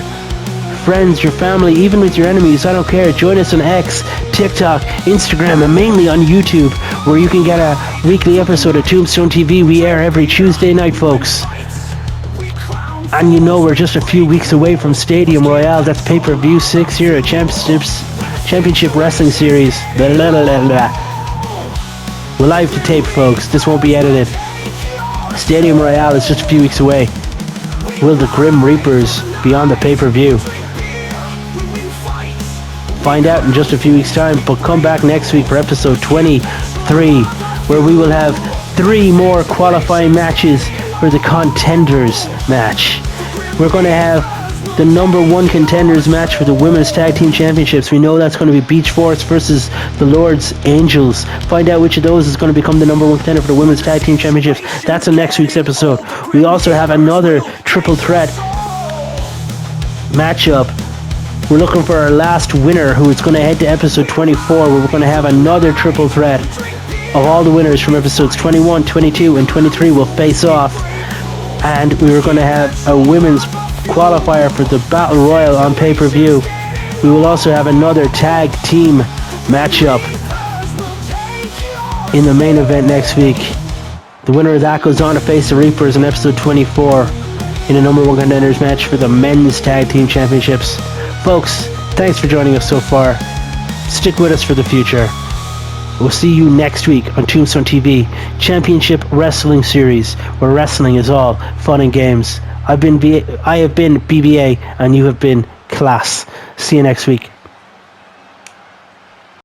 friends, your family, even with your enemies. I don't care. Join us on X, TikTok, Instagram, and mainly on YouTube, where you can get a weekly episode of Tombstone TV. We air every Tuesday night, folks. And you know we're just a few weeks away from Stadium Royale. That's pay-per-view 6 here at Championship Wrestling Series. Blah, blah, blah, blah. We're live to tape, folks. This won't be edited. Stadium Royale is just a few weeks away. Will the Grim Reapers be on the pay-per-view? Find out in just a few weeks' time, but come back next week for episode 23, where we will have 3 more qualifying matches for the Contenders match. We're going to have the #1 Contenders match for the Women's Tag Team Championships. We know that's going to be Beach Force versus the Lord's Angels. Find out which of those is going to become the #1 contender for the Women's Tag Team Championships. That's in next week's episode. We also have another triple threat matchup. We're looking for our last winner, who is going to head to episode 24, where we're going to have another triple threat of all the winners from episodes 21, 22, and 23 will face off. And we were going to have a women's qualifier for the Battle Royal on pay-per-view. We will also have another tag team matchup in the main event next week. The winner of that goes on to face the Reapers in episode 24 in a #1 contenders match for the Men's Tag Team Championships. Folks, thanks for joining us so far. Stick with us for the future. We'll see you next week on Tombstone TV Championship Wrestling Series, where wrestling is all fun and games. I have been BBA, and you have been class. See you next week.